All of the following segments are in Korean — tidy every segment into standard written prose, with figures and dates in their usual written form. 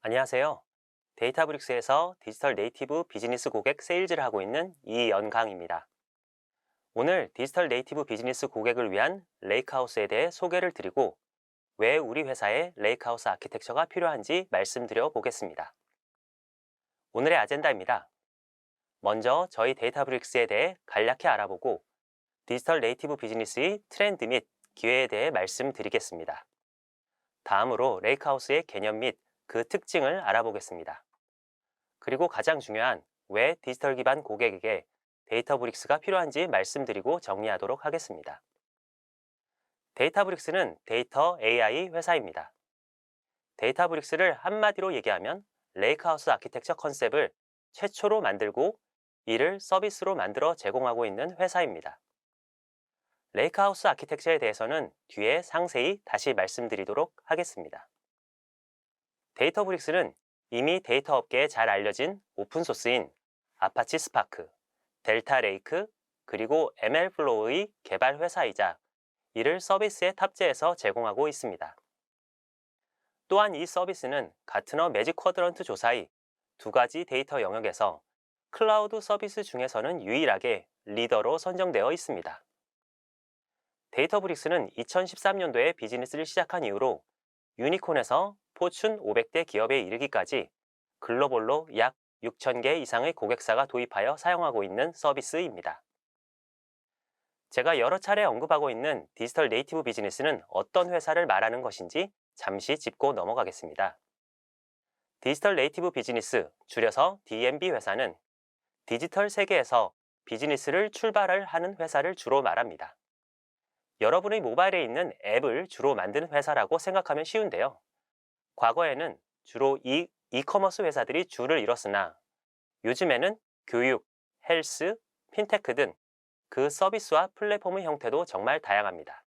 안녕하세요. 데이터브릭스에서 디지털 네이티브 비즈니스 고객 세일즈를 하고 있는 이연강입니다. 오늘 디지털 네이티브 비즈니스 고객을 위한 레이크하우스에 대해 소개를 드리고 왜 우리 회사에 레이크하우스 아키텍처가 필요한지 말씀드려 보겠습니다. 오늘의 아젠다입니다. 먼저 저희 데이터브릭스에 대해 간략히 알아보고 디지털 네이티브 비즈니스의 트렌드 및 기회에 대해 말씀드리겠습니다. 다음으로 레이크하우스의 개념 및 그 특징을 알아보겠습니다. 그리고 가장 중요한 왜 디지털 기반 고객에게 데이터브릭스가 필요한지 말씀드리고 정리하도록 하겠습니다. 데이터브릭스는 데이터 AI 회사입니다. 데이터브릭스를 한마디로 얘기하면 레이크하우스 아키텍처 컨셉을 최초로 만들고 이를 서비스로 만들어 제공하고 있는 회사입니다. 레이크하우스 아키텍처에 대해서는 뒤에 상세히 다시 말씀드리도록 하겠습니다. 데이터브릭스는 이미 데이터 업계에 잘 알려진 오픈소스인 아파치 스파크, 델타 레이크, 그리고 ML플로우의 개발 회사이자 이를 서비스에 탑재해서 제공하고 있습니다. 또한 이 서비스는 가트너 매직 쿼드런트 조사의 두 가지 데이터 영역에서 클라우드 서비스 중에서는 유일하게 리더로 선정되어 있습니다. 데이터브릭스는 2013년도에 비즈니스를 시작한 이후로 유니콘에서 포춘 500대 기업에 이르기까지 글로벌로 약 6,000개 이상의 고객사가 도입하여 사용하고 있는 서비스입니다. 제가 여러 차례 언급하고 있는 디지털 네이티브 비즈니스는 어떤 회사를 말하는 것인지 잠시 짚고 넘어가겠습니다. 디지털 네이티브 비즈니스, 줄여서 DNB 회사는 디지털 세계에서 비즈니스를 출발을 하는 회사를 주로 말합니다. 여러분의 모바일에 있는 앱을 주로 만드는 회사라고 생각하면 쉬운데요. 과거에는 주로 이커머스 회사들이 주를 이뤘으나 요즘에는 교육, 헬스, 핀테크 등 그 서비스와 플랫폼의 형태도 정말 다양합니다.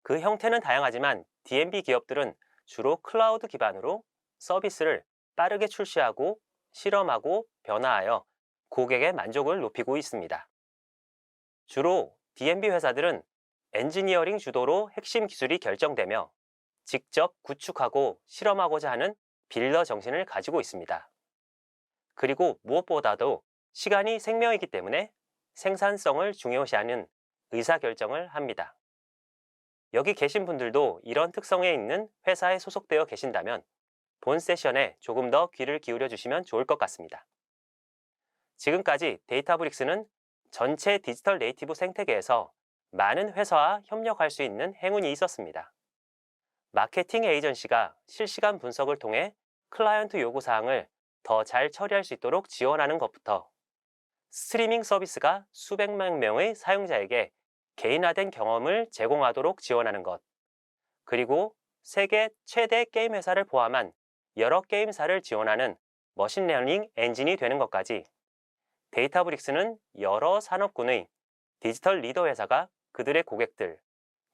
그 형태는 다양하지만 DNB 기업들은 주로 클라우드 기반으로 서비스를 빠르게 출시하고 실험하고 변화하여 고객의 만족을 높이고 있습니다. 주로 DNB 회사들은 엔지니어링 주도로 핵심 기술이 결정되며 직접 구축하고 실험하고자 하는 빌더 정신을 가지고 있습니다. 그리고 무엇보다도 시간이 생명이기 때문에 생산성을 중요시하는 의사결정을 합니다. 여기 계신 분들도 이런 특성에 있는 회사에 소속되어 계신다면 본 세션에 조금 더 귀를 기울여 주시면 좋을 것 같습니다. 지금까지 데이터브릭스는 전체 디지털 네이티브 생태계에서 많은 회사와 협력할 수 있는 행운이 있었습니다. 마케팅 에이전시가 실시간 분석을 통해 클라이언트 요구사항을 더 잘 처리할 수 있도록 지원하는 것부터 스트리밍 서비스가 수백만 명의 사용자에게 개인화된 경험을 제공하도록 지원하는 것, 그리고 세계 최대 게임 회사를 포함한 여러 게임사를 지원하는 머신러닝 엔진이 되는 것까지 데이터브릭스는 여러 산업군의 디지털 리더 회사가 그들의 고객들,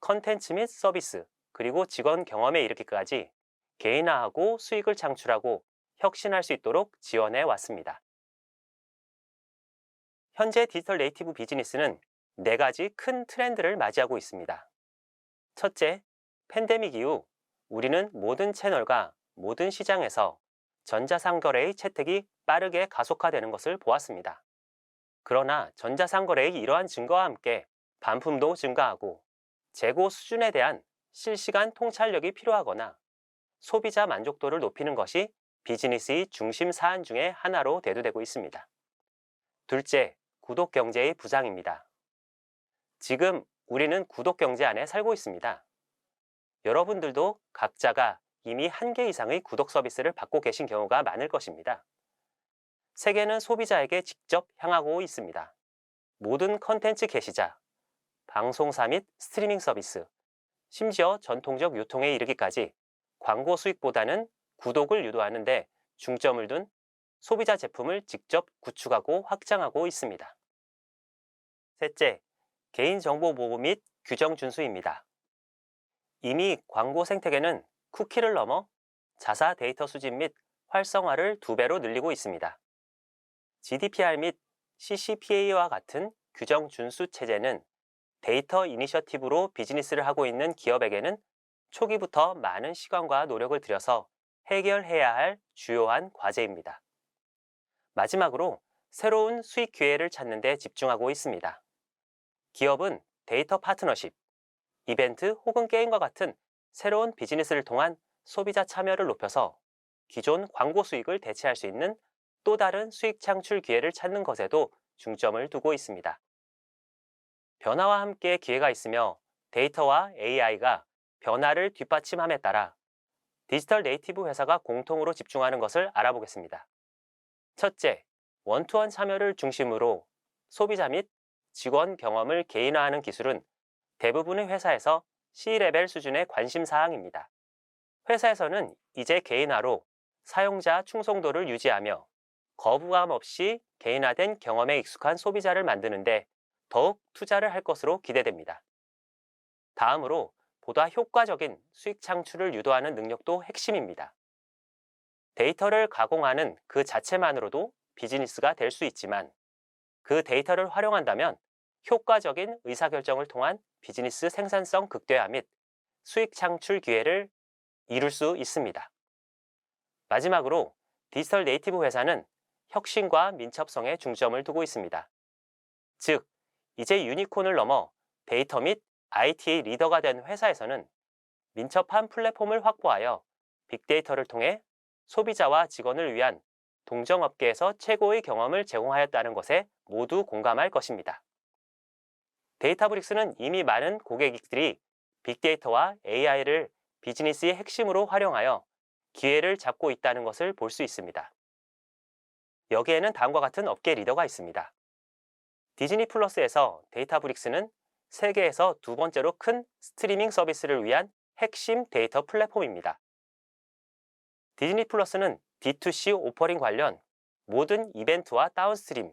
컨텐츠 및 서비스, 그리고 직원 경험에 이르기까지 개인화하고 수익을 창출하고 혁신할 수 있도록 지원해 왔습니다. 현재 디지털 네이티브 비즈니스는 네 가지 큰 트렌드를 맞이하고 있습니다. 첫째, 팬데믹 이후 우리는 모든 채널과 모든 시장에서 전자상거래의 채택이 빠르게 가속화되는 것을 보았습니다. 그러나 전자상거래의 이러한 증가와 함께 반품도 증가하고 재고 수준에 대한 실시간 통찰력이 필요하거나 소비자 만족도를 높이는 것이 비즈니스의 중심 사안 중에 하나로 대두되고 있습니다. 둘째, 구독 경제의 부상입니다. 지금 우리는 구독 경제 안에 살고 있습니다. 여러분들도 각자가 이미 한 개 이상의 구독 서비스를 받고 계신 경우가 많을 것입니다. 세계는 소비자에게 직접 향하고 있습니다. 모든 컨텐츠 게시자, 방송사 및 스트리밍 서비스, 심지어 전통적 유통에 이르기까지 광고 수익보다는 구독을 유도하는 데 중점을 둔 소비자 제품을 직접 구축하고 확장하고 있습니다. 셋째, 개인정보 보호 및 규정 준수입니다. 이미 광고 생태계는 쿠키를 넘어 자사 데이터 수집 및 활성화를 2배로 늘리고 있습니다. GDPR 및 CCPA와 같은 규정 준수 체제는 데이터 이니셔티브로 비즈니스를 하고 있는 기업에게는 초기부터 많은 시간과 노력을 들여서 해결해야 할 주요한 과제입니다. 마지막으로 새로운 수익 기회를 찾는 데 집중하고 있습니다. 기업은 데이터 파트너십, 이벤트 혹은 게임과 같은 새로운 비즈니스를 통한 소비자 참여를 높여서 기존 광고 수익을 대체할 수 있는 또 다른 수익 창출 기회를 찾는 것에도 중점을 두고 있습니다. 변화와 함께 기회가 있으며 데이터와 AI가 변화를 뒷받침함에 따라 디지털 네이티브 회사가 공통으로 집중하는 것을 알아보겠습니다. 첫째, 원투원 참여를 중심으로 소비자 및 직원 경험을 개인화하는 기술은 대부분의 회사에서 C레벨 수준의 관심 사항입니다. 회사에서는 이제 개인화로 사용자 충성도를 유지하며 거부감 없이 개인화된 경험에 익숙한 소비자를 만드는데 더욱 투자를 할 것으로 기대됩니다. 다음으로 보다 효과적인 수익 창출을 유도하는 능력도 핵심입니다. 데이터를 가공하는 그 자체만으로도 비즈니스가 될 수 있지만 그 데이터를 활용한다면 효과적인 의사결정을 통한 비즈니스 생산성 극대화 및 수익 창출 기회를 이룰 수 있습니다. 마지막으로 디지털 네이티브 회사는 혁신과 민첩성에 중점을 두고 있습니다. 즉, 이제 유니콘을 넘어 데이터 및 IT 리더가 된 회사에서는 민첩한 플랫폼을 확보하여 빅데이터를 통해 소비자와 직원을 위한 동정업계에서 최고의 경험을 제공하였다는 것에 모두 공감할 것입니다. 데이터브릭스는 이미 많은 고객들이 빅데이터와 AI를 비즈니스의 핵심으로 활용하여 기회를 잡고 있다는 것을 볼 수 있습니다. 여기에는 다음과 같은 업계 리더가 있습니다. 디즈니 플러스에서 데이터브릭스는 세계에서 두 번째로 큰 스트리밍 서비스를 위한 핵심 데이터 플랫폼입니다. 디즈니 플러스는 D2C 오퍼링 관련 모든 이벤트와 다운스트림,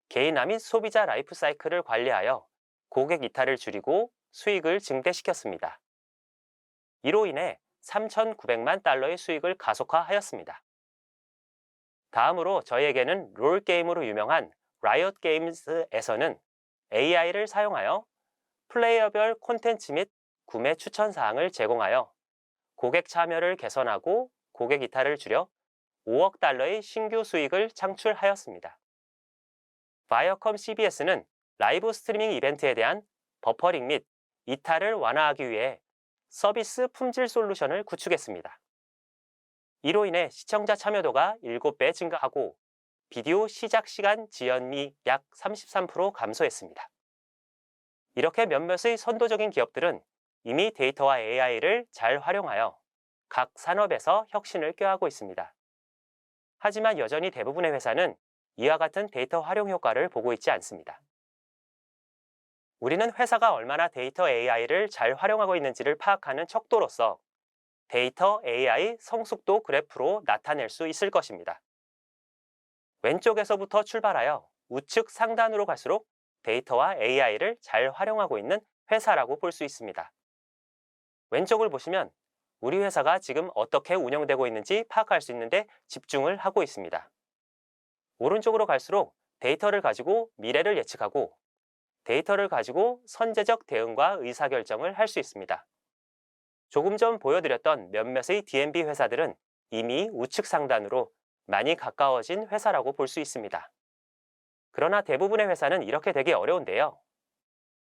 개인화 및 소비자 라이프 사이클을 관리하여 고객 이탈을 줄이고 수익을 증대시켰습니다. 이로 인해 3,900만 달러의 수익을 가속화하였습니다. 다음으로 저희에게는 롤게임으로 유명한 라이엇 게임즈에서는 AI를 사용하여 플레이어별 콘텐츠 및 구매 추천 사항을 제공하여 고객 참여를 개선하고 고객 이탈을 줄여 5억 달러의 신규 수익을 창출하였습니다. 바이어컴 CBS는 라이브 스트리밍 이벤트에 대한 버퍼링 및 이탈을 완화하기 위해 서비스 품질 솔루션을 구축했습니다. 이로 인해 시청자 참여도가 7배 증가하고 비디오 시작 시간 지연이 약 33% 감소했습니다. 이렇게 몇몇의 선도적인 기업들은 이미 데이터와 AI를 잘 활용하여 각 산업에서 혁신을 꾀하고 있습니다. 하지만 여전히 대부분의 회사는 이와 같은 데이터 활용 효과를 보고 있지 않습니다. 우리는 회사가 얼마나 데이터 AI를 잘 활용하고 있는지를 파악하는 척도로서 데이터 AI 성숙도 그래프로 나타낼 수 있을 것입니다. 왼쪽에서부터 출발하여 우측 상단으로 갈수록 데이터와 AI를 잘 활용하고 있는 회사라고 볼 수 있습니다. 왼쪽을 보시면 우리 회사가 지금 어떻게 운영되고 있는지 파악할 수 있는데 집중을 하고 있습니다. 오른쪽으로 갈수록 데이터를 가지고 미래를 예측하고 데이터를 가지고 선제적 대응과 의사결정을 할 수 있습니다. 조금 전 보여드렸던 몇몇의 D&B 회사들은 이미 우측 상단으로 많이 가까워진 회사라고 볼 수 있습니다. 그러나 대부분의 회사는 이렇게 되기 어려운데요.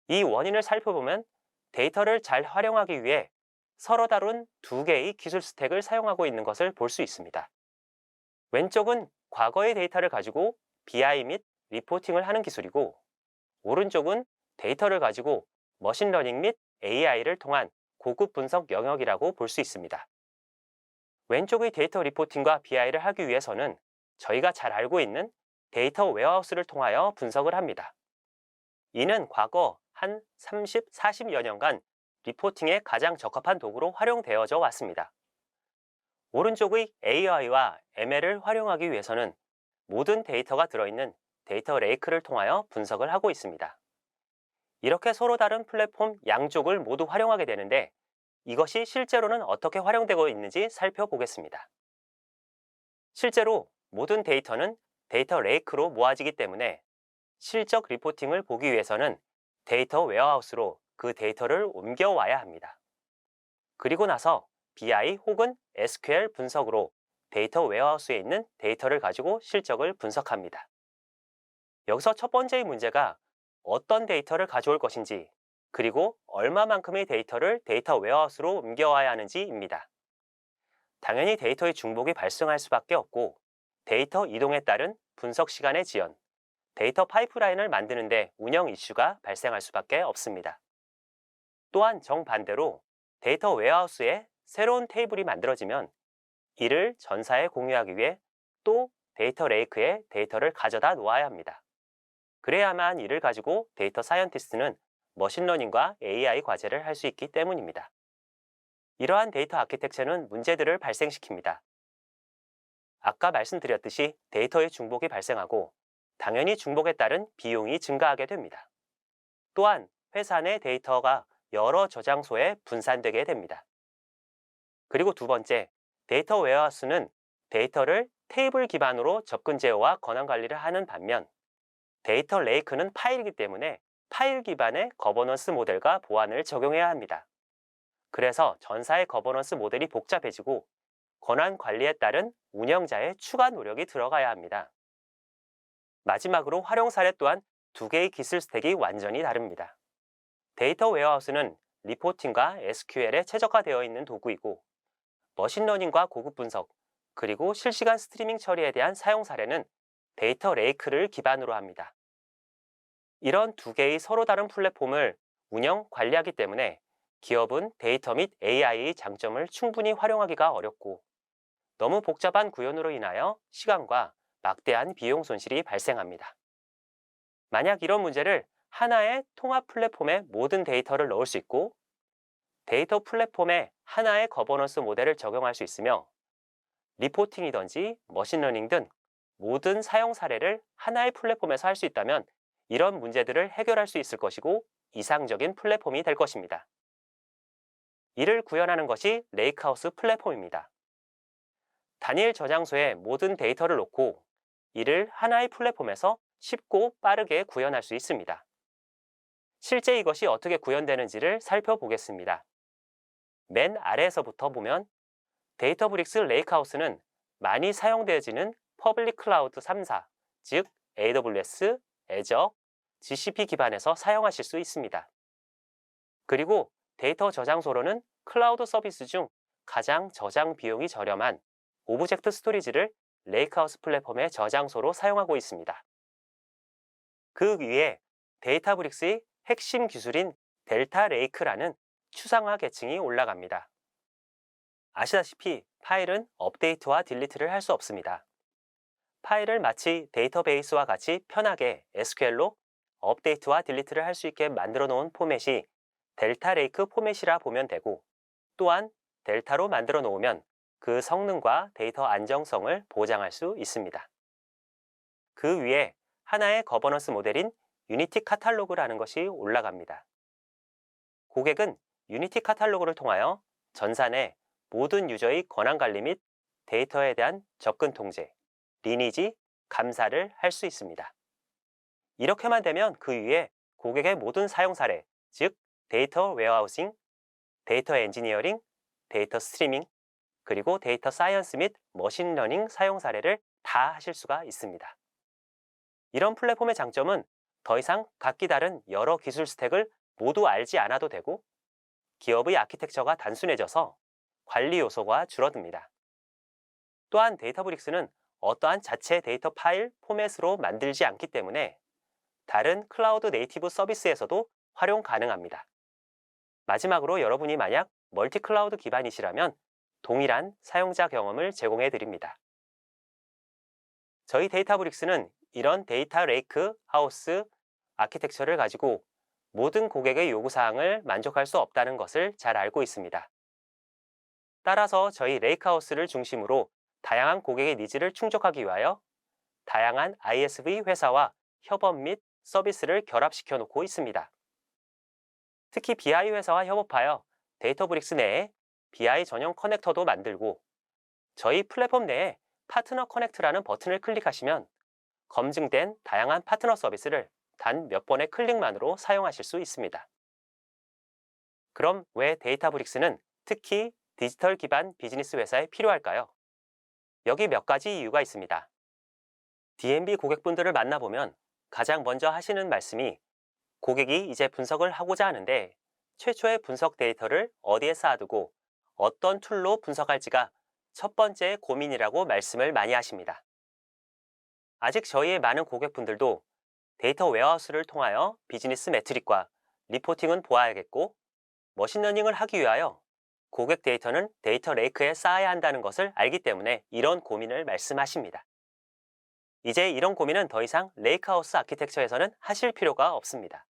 이 원인을 살펴보면 데이터를 잘 활용하기 위해 서로 다른 두 개의 기술 스택을 사용하고 있는 것을 볼 수 있습니다. 왼쪽은 과거의 데이터를 가지고 BI 및 리포팅을 하는 기술이고 오른쪽은 데이터를 가지고 머신러닝 및 AI를 통한 고급 분석 영역이라고 볼 수 있습니다. 왼쪽의 데이터 리포팅과 BI를 하기 위해서는 저희가 잘 알고 있는 데이터 웨어하우스를 통하여 분석을 합니다. 이는 과거 한 30, 40여 년간 리포팅에 가장 적합한 도구로 활용되어져 왔습니다. 오른쪽의 AI와 ML을 활용하기 위해서는 모든 데이터가 들어있는 데이터 레이크를 통하여 분석을 하고 있습니다. 이렇게 서로 다른 플랫폼 양쪽을 모두 활용하게 되는데 이것이 실제로는 어떻게 활용되고 있는지 살펴보겠습니다. 실제로 모든 데이터는 데이터 레이크로 모아지기 때문에 실적 리포팅을 보기 위해서는 데이터 웨어하우스로 그 데이터를 옮겨와야 합니다. 그리고 나서 BI 혹은 SQL 분석으로 데이터 웨어하우스에 있는 데이터를 가지고 실적을 분석합니다. 여기서 첫 번째의 문제가 어떤 데이터를 가져올 것인지, 그리고 얼마만큼의 데이터를 데이터 웨어하우스로 옮겨와야 하는지입니다. 당연히 데이터의 중복이 발생할 수밖에 없고, 데이터 이동에 따른 분석 시간의 지연, 데이터 파이프라인을 만드는데 운영 이슈가 발생할 수밖에 없습니다. 또한 정반대로 데이터 웨어하우스에 새로운 테이블이 만들어지면 이를 전사에 공유하기 위해 또 데이터 레이크에 데이터를 가져다 놓아야 합니다. 그래야만 이를 가지고 데이터 사이언티스트는 머신러닝과 AI 과제를 할 수 있기 때문입니다. 이러한 데이터 아키텍처는 문제들을 발생시킵니다. 아까 말씀드렸듯이 데이터의 중복이 발생하고 당연히 중복에 따른 비용이 증가하게 됩니다. 또한 회사 내 데이터가 여러 저장소에 분산되게 됩니다. 그리고 두 번째, 데이터 웨어하우스는 데이터를 테이블 기반으로 접근 제어와 권한 관리를 하는 반면 데이터 레이크는 파일이기 때문에 파일 기반의 거버넌스 모델과 보안을 적용해야 합니다. 그래서 전사의 거버넌스 모델이 복잡해지고 권한 관리에 따른 운영자의 추가 노력이 들어가야 합니다. 마지막으로 활용 사례 또한 두 개의 기술 스택이 완전히 다릅니다. 데이터 웨어하우스는 리포팅과 SQL에 최적화되어 있는 도구이고 머신러닝과 고급 분석, 그리고 실시간 스트리밍 처리에 대한 사용 사례는 데이터 레이크를 기반으로 합니다. 이런 두 개의 서로 다른 플랫폼을 운영, 관리하기 때문에 기업은 데이터 및 AI의 장점을 충분히 활용하기가 어렵고 너무 복잡한 구현으로 인하여 시간과 막대한 비용 손실이 발생합니다. 만약 이런 문제를 하나의 통합 플랫폼에 모든 데이터를 넣을 수 있고 데이터 플랫폼에 하나의 거버넌스 모델을 적용할 수 있으며 리포팅이든지 머신러닝 등 모든 사용 사례를 하나의 플랫폼에서 할 수 있다면 이런 문제들을 해결할 수 있을 것이고 이상적인 플랫폼이 될 것입니다. 이를 구현하는 것이 레이크하우스 플랫폼입니다. 단일 저장소에 모든 데이터를 놓고 이를 하나의 플랫폼에서 쉽고 빠르게 구현할 수 있습니다. 실제 이것이 어떻게 구현되는지를 살펴보겠습니다. 맨 아래에서부터 보면 데이터브릭스 레이크하우스는 많이 사용되어지는 퍼블릭 클라우드 3사, 즉 AWS, Azure, GCP 기반에서 사용하실 수 있습니다. 그리고 데이터 저장소로는 클라우드 서비스 중 가장 저장 비용이 저렴한 오브젝트 스토리지를 레이크하우스 플랫폼의 저장소로 사용하고 있습니다. 그 위에 데이터브릭스의 핵심 기술인 델타 레이크라는 추상화 계층이 올라갑니다. 아시다시피 파일은 업데이트와 딜리트를 할 수 없습니다. 파일을 마치 데이터베이스와 같이 편하게 SQL로 업데이트와 딜리트를 할 수 있게 만들어 놓은 포맷이 델타 레이크 포맷이라 보면 되고 또한 델타로 만들어 놓으면 그 성능과 데이터 안정성을 보장할 수 있습니다. 그 위에 하나의 거버넌스 모델인 유니티 카탈로그라는 것이 올라갑니다. 고객은 유니티 카탈로그를 통하여 전사 내 모든 유저의 권한 관리 및 데이터에 대한 접근 통제, 리니지, 감사를 할 수 있습니다. 이렇게만 되면 그 위에 고객의 모든 사용 사례, 즉 데이터 웨어하우싱, 데이터 엔지니어링, 데이터 스트리밍, 그리고 데이터 사이언스 및 머신러닝 사용 사례를 다 하실 수가 있습니다. 이런 플랫폼의 장점은 더 이상 각기 다른 여러 기술 스택을 모두 알지 않아도 되고 기업의 아키텍처가 단순해져서 관리 요소가 줄어듭니다. 또한 데이터브릭스는 어떠한 자체 데이터 파일 포맷으로 만들지 않기 때문에 다른 클라우드 네이티브 서비스에서도 활용 가능합니다. 마지막으로 여러분이 만약 멀티 클라우드 기반이시라면 동일한 사용자 경험을 제공해 드립니다. 저희 데이터브릭스는 이런 데이터 레이크 하우스 아키텍처를 가지고 모든 고객의 요구사항을 만족할 수 없다는 것을 잘 알고 있습니다. 따라서 저희 레이크하우스를 중심으로 다양한 고객의 니즈를 충족하기 위하여 다양한 ISV 회사와 협업 및 서비스를 결합시켜 놓고 있습니다. 특히 BI 회사와 협업하여 데이터브릭스 내에 BI 전용 커넥터도 만들고 저희 플랫폼 내에 파트너 커넥트라는 버튼을 클릭하시면 검증된 다양한 파트너 서비스를 단 몇 번의 클릭만으로 사용하실 수 있습니다. 그럼 왜 데이터브릭스는 특히 디지털 기반 비즈니스 회사에 필요할까요? 여기 몇 가지 이유가 있습니다. D&B 고객분들을 만나보면 가장 먼저 하시는 말씀이 고객이 이제 분석을 하고자 하는데 최초의 분석 데이터를 어디에 쌓아두고 어떤 툴로 분석할지가 첫 번째 고민이라고 말씀을 많이 하십니다. 아직 저희의 많은 고객분들도 데이터 웨어하우스를 통하여 비즈니스 매트릭과 리포팅은 보아야겠고 머신러닝을 하기 위하여 고객 데이터는 데이터 레이크에 쌓아야 한다는 것을 알기 때문에 이런 고민을 말씀하십니다. 이제 이런 고민은 더 이상 레이크하우스 아키텍처에서는 하실 필요가 없습니다.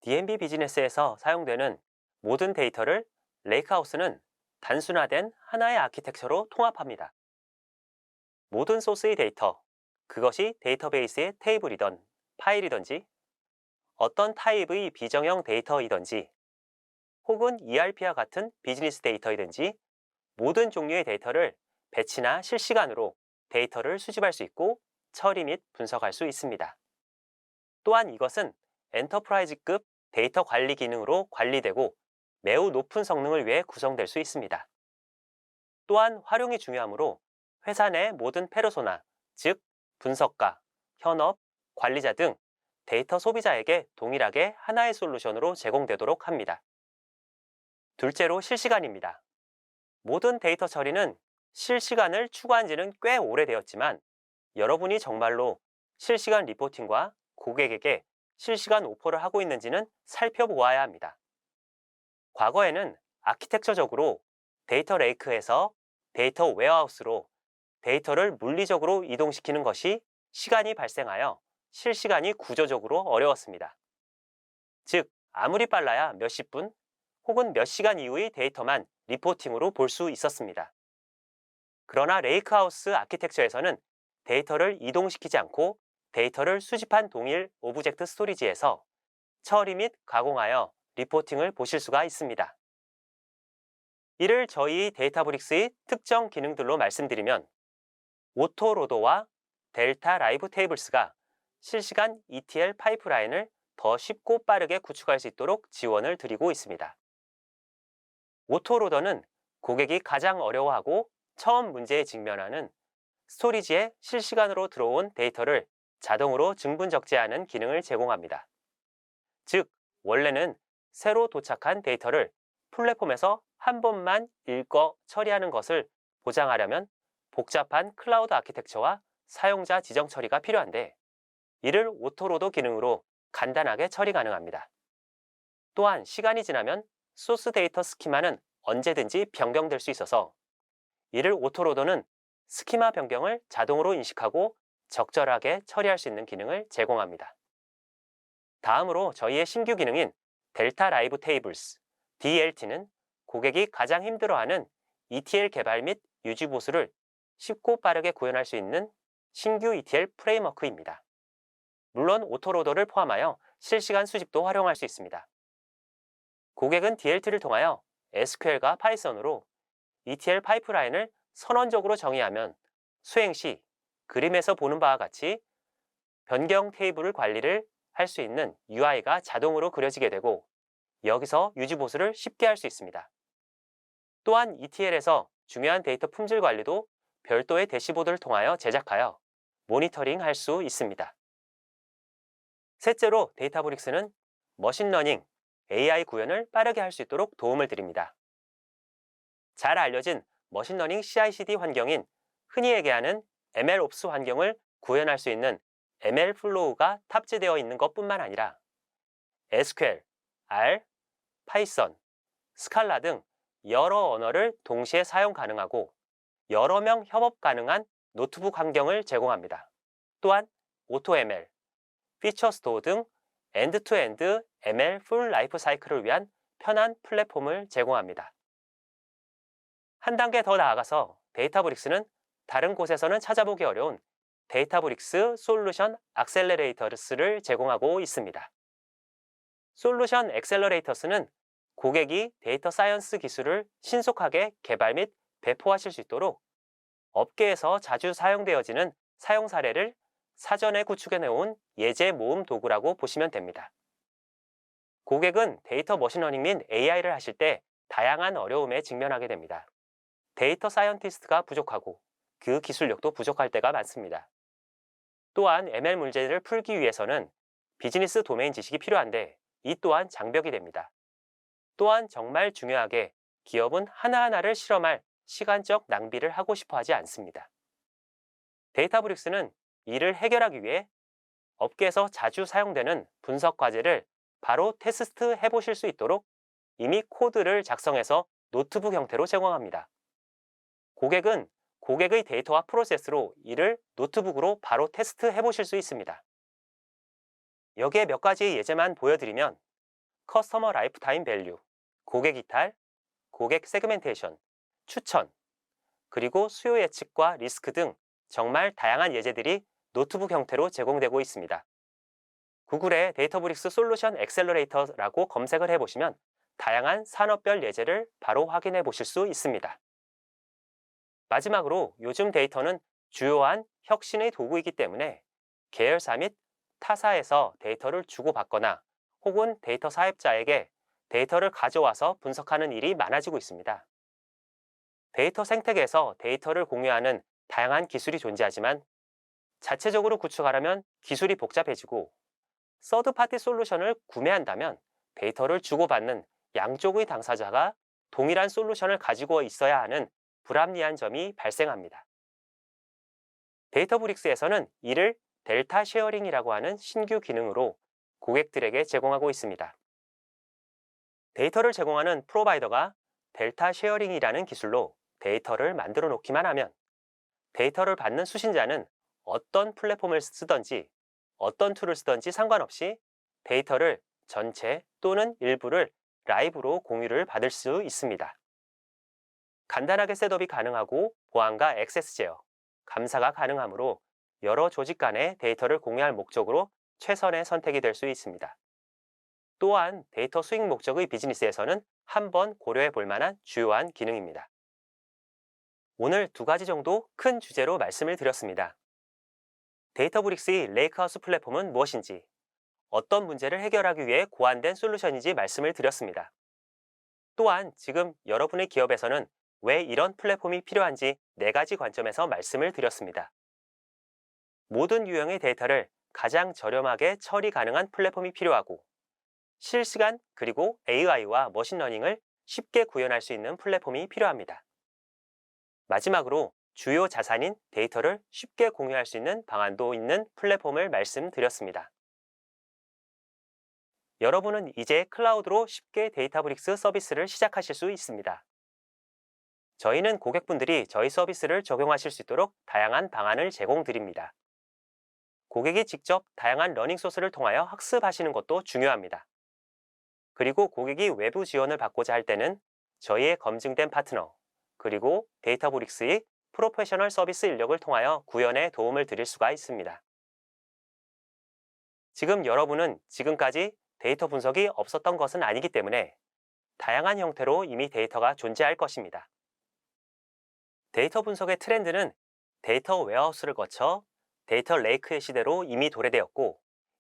D&B 비즈니스에서 사용되는 모든 데이터를 레이크하우스는 단순화된 하나의 아키텍처로 통합합니다. 모든 소스의 데이터, 그것이 데이터베이스의 테이블이던 파일이던지 어떤 타입의 비정형 데이터이던지 혹은 ERP와 같은 비즈니스 데이터이든지 모든 종류의 데이터를 배치나 실시간으로 데이터를 수집할 수 있고 처리 및 분석할 수 있습니다. 또한 이것은 엔터프라이즈급 데이터 관리 기능으로 관리되고 매우 높은 성능을 위해 구성될 수 있습니다. 또한 활용이 중요하므로 회사 내 모든 페르소나, 즉 분석가, 현업, 관리자 등 데이터 소비자에게 동일하게 하나의 솔루션으로 제공되도록 합니다. 둘째로 실시간입니다. 모든 데이터 처리는 실시간을 추구한 지는 꽤 오래되었지만 여러분이 정말로 실시간 리포팅과 고객에게 실시간 오퍼를 하고 있는지는 살펴보아야 합니다. 과거에는 아키텍처적으로 데이터 레이크에서 데이터 웨어하우스로 데이터를 물리적으로 이동시키는 것이 시간이 발생하여 실시간이 구조적으로 어려웠습니다. 즉, 아무리 빨라야 몇십 분 혹은 몇 시간 이후의 데이터만 리포팅으로 볼 수 있었습니다. 그러나 레이크하우스 아키텍처에서는 데이터를 이동시키지 않고 데이터를 수집한 동일 오브젝트 스토리지에서 처리 및 가공하여 리포팅을 보실 수가 있습니다. 이를 저희 데이터브릭스의 특정 기능들로 말씀드리면 오토로더와 델타 라이브 테이블스가 실시간 ETL 파이프라인을 더 쉽고 빠르게 구축할 수 있도록 지원을 드리고 있습니다. 오토로더는 고객이 가장 어려워하고 처음 문제에 직면하는 스토리지에 실시간으로 들어온 데이터를 자동으로 증분 적재하는 기능을 제공합니다. 즉, 원래는 새로 도착한 데이터를 플랫폼에서 한 번만 읽어 처리하는 것을 보장하려면 복잡한 클라우드 아키텍처와 사용자 지정 처리가 필요한데 이를 오토로더 기능으로 간단하게 처리 가능합니다. 또한 시간이 지나면 소스 데이터 스키마는 언제든지 변경될 수 있어서 이를 오토로더는 스키마 변경을 자동으로 인식하고 적절하게 처리할 수 있는 기능을 제공합니다. 다음으로 저희의 신규 기능인 델타 라이브 테이블스, DLT는 고객이 가장 힘들어하는 ETL 개발 및 유지 보수를 쉽고 빠르게 구현할 수 있는 신규 ETL 프레임워크입니다. 물론 오토로더를 포함하여 실시간 수집도 활용할 수 있습니다. 고객은 DLT를 통하여 SQL과 파이썬으로 ETL 파이프라인을 선언적으로 정의하면 수행 시 그림에서 보는 바와 같이 변경 테이블 관리를 할 수 있는 UI가 자동으로 그려지게 되고 여기서 유지 보수를 쉽게 할 수 있습니다. 또한 ETL에서 중요한 데이터 품질 관리도 별도의 대시보드를 통하여 제작하여 모니터링 할 수 있습니다. 셋째로 데이터브릭스는 머신러닝, AI 구현을 빠르게 할 수 있도록 도움을 드립니다. 잘 알려진 머신러닝 CI/CD 환경인 흔히 얘기하는 MLOps 환경을 구현할 수 있는 ML플로우가 탑재되어 있는 것뿐만 아니라 SQL, R, 파이썬, 스칼라 등 여러 언어를 동시에 사용 가능하고 여러 명 협업 가능한 노트북 환경을 제공합니다. 또한 AutoML, 피처스토어 등 엔드-투-엔드 ML 풀 라이프 사이클을 위한 편한 플랫폼을 제공합니다. 한 단계 더 나아가서 데이터브릭스는 다른 곳에서는 찾아보기 어려운 데이터브릭스 솔루션 액셀러레이터스를 제공하고 있습니다. 솔루션 액셀러레이터스는 고객이 데이터 사이언스 기술을 신속하게 개발 및 배포하실 수 있도록 업계에서 자주 사용되어지는 사용 사례를 사전에 구축해 놓은 예제 모음 도구라고 보시면 됩니다. 고객은 데이터 머신러닝 및 AI를 하실 때 다양한 어려움에 직면하게 됩니다. 데이터 사이언티스트가 부족하고 그 기술력도 부족할 때가 많습니다. 또한 ML 문제를 풀기 위해서는 비즈니스 도메인 지식이 필요한데 이 또한 장벽이 됩니다. 또한 정말 중요하게 기업은 하나하나를 실험할 시간적 낭비를 하고 싶어 하지 않습니다. 데이터브릭스는 이를 해결하기 위해 업계에서 자주 사용되는 분석 과제를 바로 테스트 해보실 수 있도록 이미 코드를 작성해서 노트북 형태로 제공합니다. 고객은 고객의 데이터와 프로세스로 이를 노트북으로 바로 테스트 해보실 수 있습니다. 여기에 몇 가지 예제만 보여드리면 커스터머 라이프타임 밸류, 고객 이탈, 고객 세그멘테이션, 추천, 그리고 수요 예측과 리스크 등 정말 다양한 예제들이 노트북 형태로 제공되고 있습니다. 구글에 데이터브릭스 솔루션 엑셀러레이터라고 검색을 해보시면 다양한 산업별 예제를 바로 확인해 보실 수 있습니다. 마지막으로 요즘 데이터는 주요한 혁신의 도구이기 때문에 계열사 및 타사에서 데이터를 주고받거나 혹은 데이터 사업자에게 데이터를 가져와서 분석하는 일이 많아지고 있습니다. 데이터 생태계에서 데이터를 공유하는 다양한 기술이 존재하지만 자체적으로 구축하려면 기술이 복잡해지고 서드파티 솔루션을 구매한다면 데이터를 주고받는 양쪽의 당사자가 동일한 솔루션을 가지고 있어야 하는 불합리한 점이 발생합니다. 데이터브릭스에서는 이를 델타 쉐어링이라고 하는 신규 기능으로 고객들에게 제공하고 있습니다. 데이터를 제공하는 프로바이더가 델타 쉐어링이라는 기술로 데이터를 만들어 놓기만 하면 데이터를 받는 수신자는 어떤 플랫폼을 쓰든지 어떤 툴을 쓰든지 상관없이 데이터를 전체 또는 일부를 라이브로 공유를 받을 수 있습니다. 간단하게 셋업이 가능하고 보안과 액세스 제어, 감사가 가능하므로 여러 조직 간의 데이터를 공유할 목적으로 최선의 선택이 될 수 있습니다. 또한 데이터 수익 목적의 비즈니스에서는 한번 고려해 볼 만한 주요한 기능입니다. 오늘 두 가지 정도 큰 주제로 말씀을 드렸습니다. 데이터브릭스의 레이크하우스 플랫폼은 무엇인지, 어떤 문제를 해결하기 위해 고안된 솔루션인지 말씀을 드렸습니다. 또한 지금 여러분의 기업에서는 왜 이런 플랫폼이 필요한지 4가지 관점에서 말씀을 드렸습니다. 모든 유형의 데이터를 가장 저렴하게 처리 가능한 플랫폼이 필요하고 실시간 그리고 AI와 머신러닝을 쉽게 구현할 수 있는 플랫폼이 필요합니다. 마지막으로 주요 자산인 데이터를 쉽게 공유할 수 있는 방안도 있는 플랫폼을 말씀드렸습니다. 여러분은 이제 클라우드로 쉽게 데이터브릭스 서비스를 시작하실 수 있습니다. 저희는 고객분들이 저희 서비스를 적용하실 수 있도록 다양한 방안을 제공드립니다. 고객이 직접 다양한 러닝 소스를 통하여 학습하시는 것도 중요합니다. 그리고 고객이 외부 지원을 받고자 할 때는 저희의 검증된 파트너, 그리고 데이터브릭스의 프로페셔널 서비스 인력을 통하여 구현에 도움을 드릴 수가 있습니다. 지금 여러분은 지금까지 데이터 분석이 없었던 것은 아니기 때문에 다양한 형태로 이미 데이터가 존재할 것입니다. 데이터 분석의 트렌드는 데이터 웨어하우스를 거쳐 데이터 레이크의 시대로 이미 도래되었고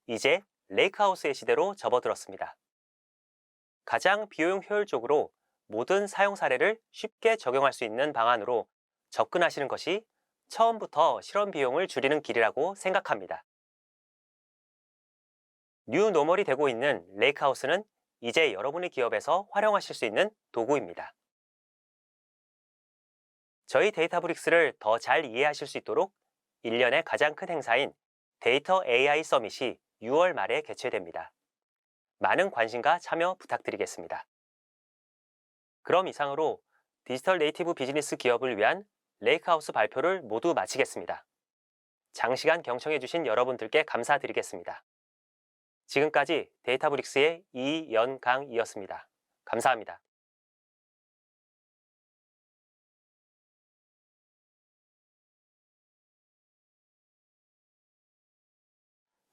이제 레이크하우스의 시대로 접어들었습니다. 가장 비용 효율적으로 모든 사용 사례를 쉽게 적용할 수 있는 방안으로 접근하시는 것이 처음부터 실험 비용을 줄이는 길이라고 생각합니다. 뉴 노멀이 되고 있는 레이크하우스는 이제 여러분의 기업에서 활용하실 수 있는 도구입니다. 저희 데이터브릭스를 더 잘 이해하실 수 있도록 1년의 가장 큰 행사인 데이터 AI 서밋이 6월 말에 개최됩니다. 많은 관심과 참여 부탁드리겠습니다. 그럼 이상으로 디지털 네이티브 비즈니스 기업을 위한 레이크하우스 발표를 모두 마치겠습니다. 장시간 경청해주신 여러분들께 감사드리겠습니다. 지금까지 데이터브릭스의 이연강이었습니다. 감사합니다.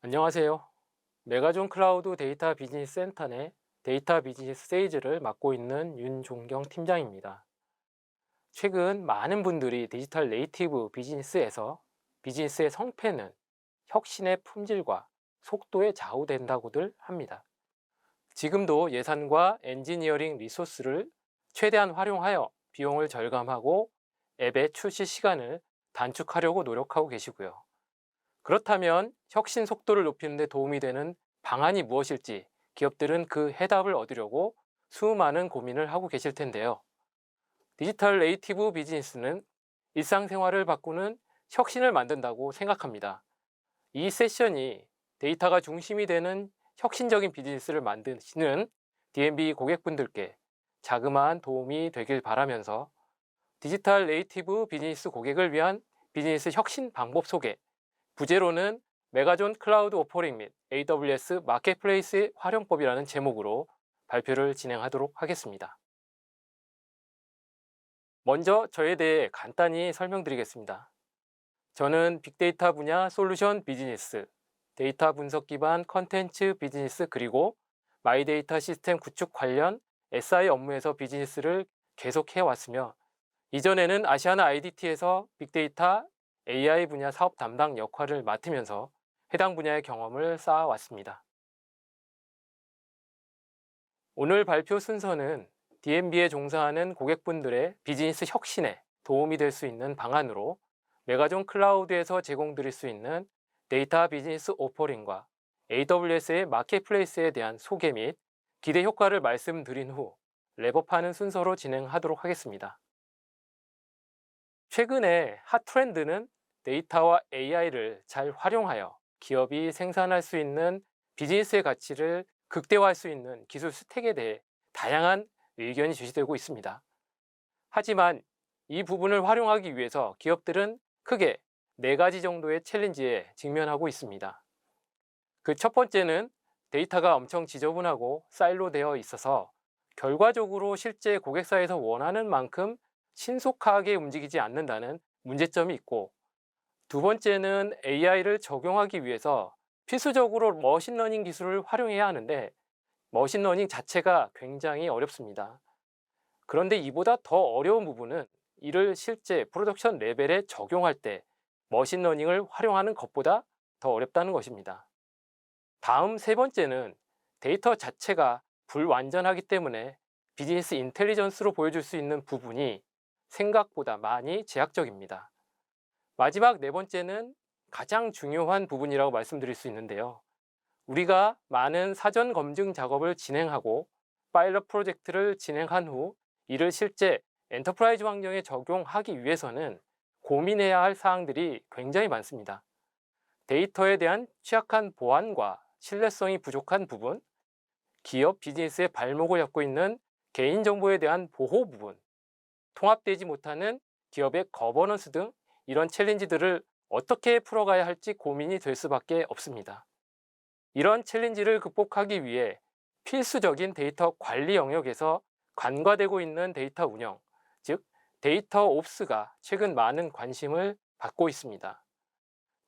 안녕하세요. 메가존 클라우드 데이터 비즈니스 센터 내 데이터 비즈니스 세일즈를 맡고 있는 윤종경 팀장입니다. 최근 많은 분들이 디지털 네이티브 비즈니스에서 비즈니스의 성패는 혁신의 품질과 속도에 좌우된다고들 합니다. 지금도 예산과 엔지니어링 리소스를 최대한 활용하여 비용을 절감하고 앱의 출시 시간을 단축하려고 노력하고 계시고요. 그렇다면 혁신 속도를 높이는 데 도움이 되는 방안이 무엇일지 기업들은 그 해답을 얻으려고 수많은 고민을 하고 계실 텐데요. 디지털 네이티브 비즈니스는 일상생활을 바꾸는 혁신을 만든다고 생각합니다. 이 세션이 데이터가 중심이 되는 혁신적인 비즈니스를 만드시는 D&B 고객분들께 자그마한 도움이 되길 바라면서 디지털 네이티브 비즈니스 고객을 위한 비즈니스 혁신 방법 소개, 부제로는 메가존 클라우드 오퍼링 및 AWS 마켓플레이스의 활용법이라는 제목으로 발표를 진행하도록 하겠습니다. 먼저 저에 대해 간단히 설명드리겠습니다. 저는 빅데이터 분야 솔루션 비즈니스, 데이터 분석 기반 컨텐츠 비즈니스 그리고 마이데이터 시스템 구축 관련 SI 업무에서 비즈니스를 계속 해왔으며 이전에는 아시아나 IDT에서 빅데이터 AI 분야 사업 담당 역할을 맡으면서 해당 분야의 경험을 쌓아왔습니다. 오늘 발표 순서는 D&B에 종사하는 고객분들의 비즈니스 혁신에 도움이 될 수 있는 방안으로 메가존 클라우드에서 제공드릴 수 있는 데이터 비즈니스 오퍼링과 AWS의 마켓플레이스에 대한 소개 및 기대 효과를 말씀드린 후 랩업하는 순서로 진행하도록 하겠습니다. 최근에 핫 트렌드는 데이터와 AI를 잘 활용하여 기업이 생산할 수 있는 비즈니스의 가치를 극대화할 수 있는 기술 스택에 대해 다양한 의견이 제시되고 있습니다. 하지만 이 부분을 활용하기 위해서 기업들은 크게 4가지 정도의 챌린지에 직면하고 있습니다. 그 첫 번째는 데이터가 엄청 지저분하고 사일로되어 있어서 결과적으로 실제 고객사에서 원하는 만큼 신속하게 움직이지 않는다는 문제점이 있고, 두 번째는 AI를 적용하기 위해서 필수적으로 머신러닝 기술을 활용해야 하는데 머신러닝 자체가 굉장히 어렵습니다. 그런데 이보다 더 어려운 부분은 이를 실제 프로덕션 레벨에 적용할 때 머신러닝을 활용하는 것보다 더 어렵다는 것입니다. 다음 세 번째는 데이터 자체가 불완전하기 때문에 비즈니스 인텔리전스로 보여줄 수 있는 부분이 생각보다 많이 제약적입니다. 마지막 네 번째는 가장 중요한 부분이라고 말씀드릴 수 있는데요. 우리가 많은 사전 검증 작업을 진행하고 파일럿 프로젝트를 진행한 후 이를 실제 엔터프라이즈 환경에 적용하기 위해서는 고민해야 할 사항들이 굉장히 많습니다. 데이터에 대한 취약한 보안과 신뢰성이 부족한 부분, 기업 비즈니스의 발목을 잡고 있는 개인정보에 대한 보호 부분, 통합되지 못하는 기업의 거버넌스 등 이런 챌린지들을 어떻게 풀어가야 할지 고민이 될 수밖에 없습니다. 이런 챌린지를 극복하기 위해 필수적인 데이터 관리 영역에서 간과되고 있는 데이터 운영, 즉 데이터 옵스가 최근 많은 관심을 받고 있습니다.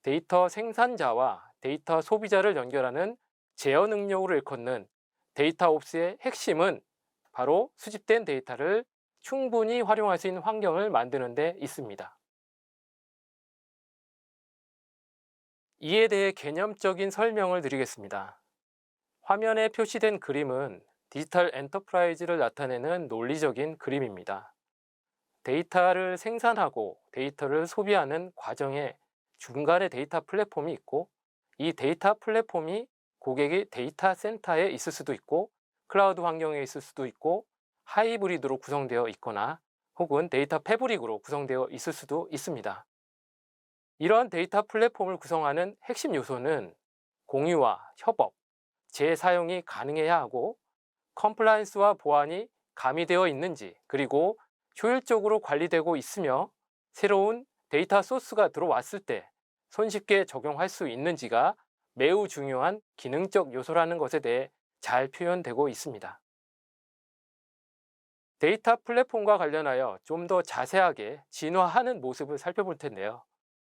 데이터 생산자와 데이터 소비자를 연결하는 제어 능력으로 일컫는 데이터 옵스의 핵심은 바로 수집된 데이터를 충분히 활용할 수 있는 환경을 만드는 데 있습니다. 이에 대해 개념적인 설명을 드리겠습니다. 화면에 표시된 그림은 디지털 엔터프라이즈를 나타내는 논리적인 그림입니다. 데이터를 생산하고 데이터를 소비하는 과정에 중간에 데이터 플랫폼이 있고, 이 데이터 플랫폼이 고객의 데이터 센터에 있을 수도 있고 클라우드 환경에 있을 수도 있고 하이브리드로 구성되어 있거나 혹은 데이터 패브릭으로 구성되어 있을 수도 있습니다. 이런 데이터 플랫폼을 구성하는 핵심 요소는 공유와 협업, 재사용이 가능해야 하고 컴플라이언스와 보안이 가미되어 있는지, 그리고 효율적으로 관리되고 있으며 새로운 데이터 소스가 들어왔을 때 손쉽게 적용할 수 있는지가 매우 중요한 기능적 요소라는 것에 대해 잘 표현되고 있습니다. 데이터 플랫폼과 관련하여 좀 더 자세하게 진화하는 모습을 살펴볼 텐데요.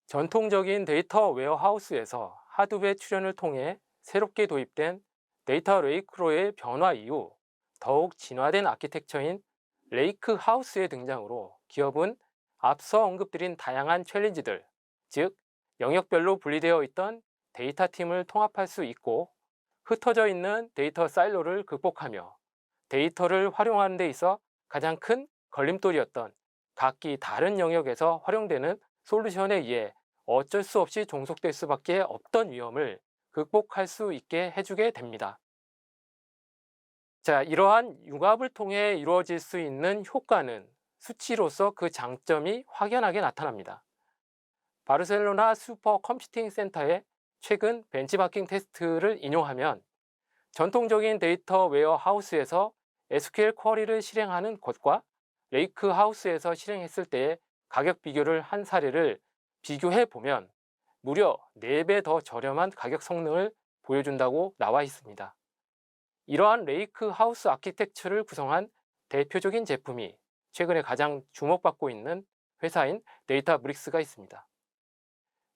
전통적인 데이터 웨어하우스에서 하드웨어 출현을 통해 새롭게 도입된 데이터 레이크로의 변화 이후 더욱 진화된 아키텍처인 레이크 하우스의 등장으로 기업은 앞서 언급드린 다양한 챌린지들, 즉 영역별로 분리되어 있던 데이터 팀을 통합할 수 있고 흩어져 있는 데이터 사일로를 극복하며 데이터를 활용하는 데 있어 가장 큰 걸림돌이었던 각기 다른 영역에서 활용되는 솔루션에 의해 어쩔 수 없이 종속될 수밖에 없던 위험을 극복할 수 있게 해주게 됩니다. 자, 이러한 융합을 통해 이루어질 수 있는 효과는 수치로서 그 장점이 확연하게 나타납니다. 바르셀로나 슈퍼컴퓨팅 센터의 최근 벤치마킹 테스트를 인용하면 전통적인 데이터 웨어하우스에서 SQL 쿼리를 실행하는 것과 레이크하우스에서 실행했을 때의 가격 비교를 한 사례를 비교해 보면 무려 4배 더 저렴한 가격 성능을 보여준다고 나와 있습니다. 이러한 레이크하우스 아키텍처를 구성한 대표적인 제품이 최근에 가장 주목받고 있는 회사인 데이터브릭스가 있습니다.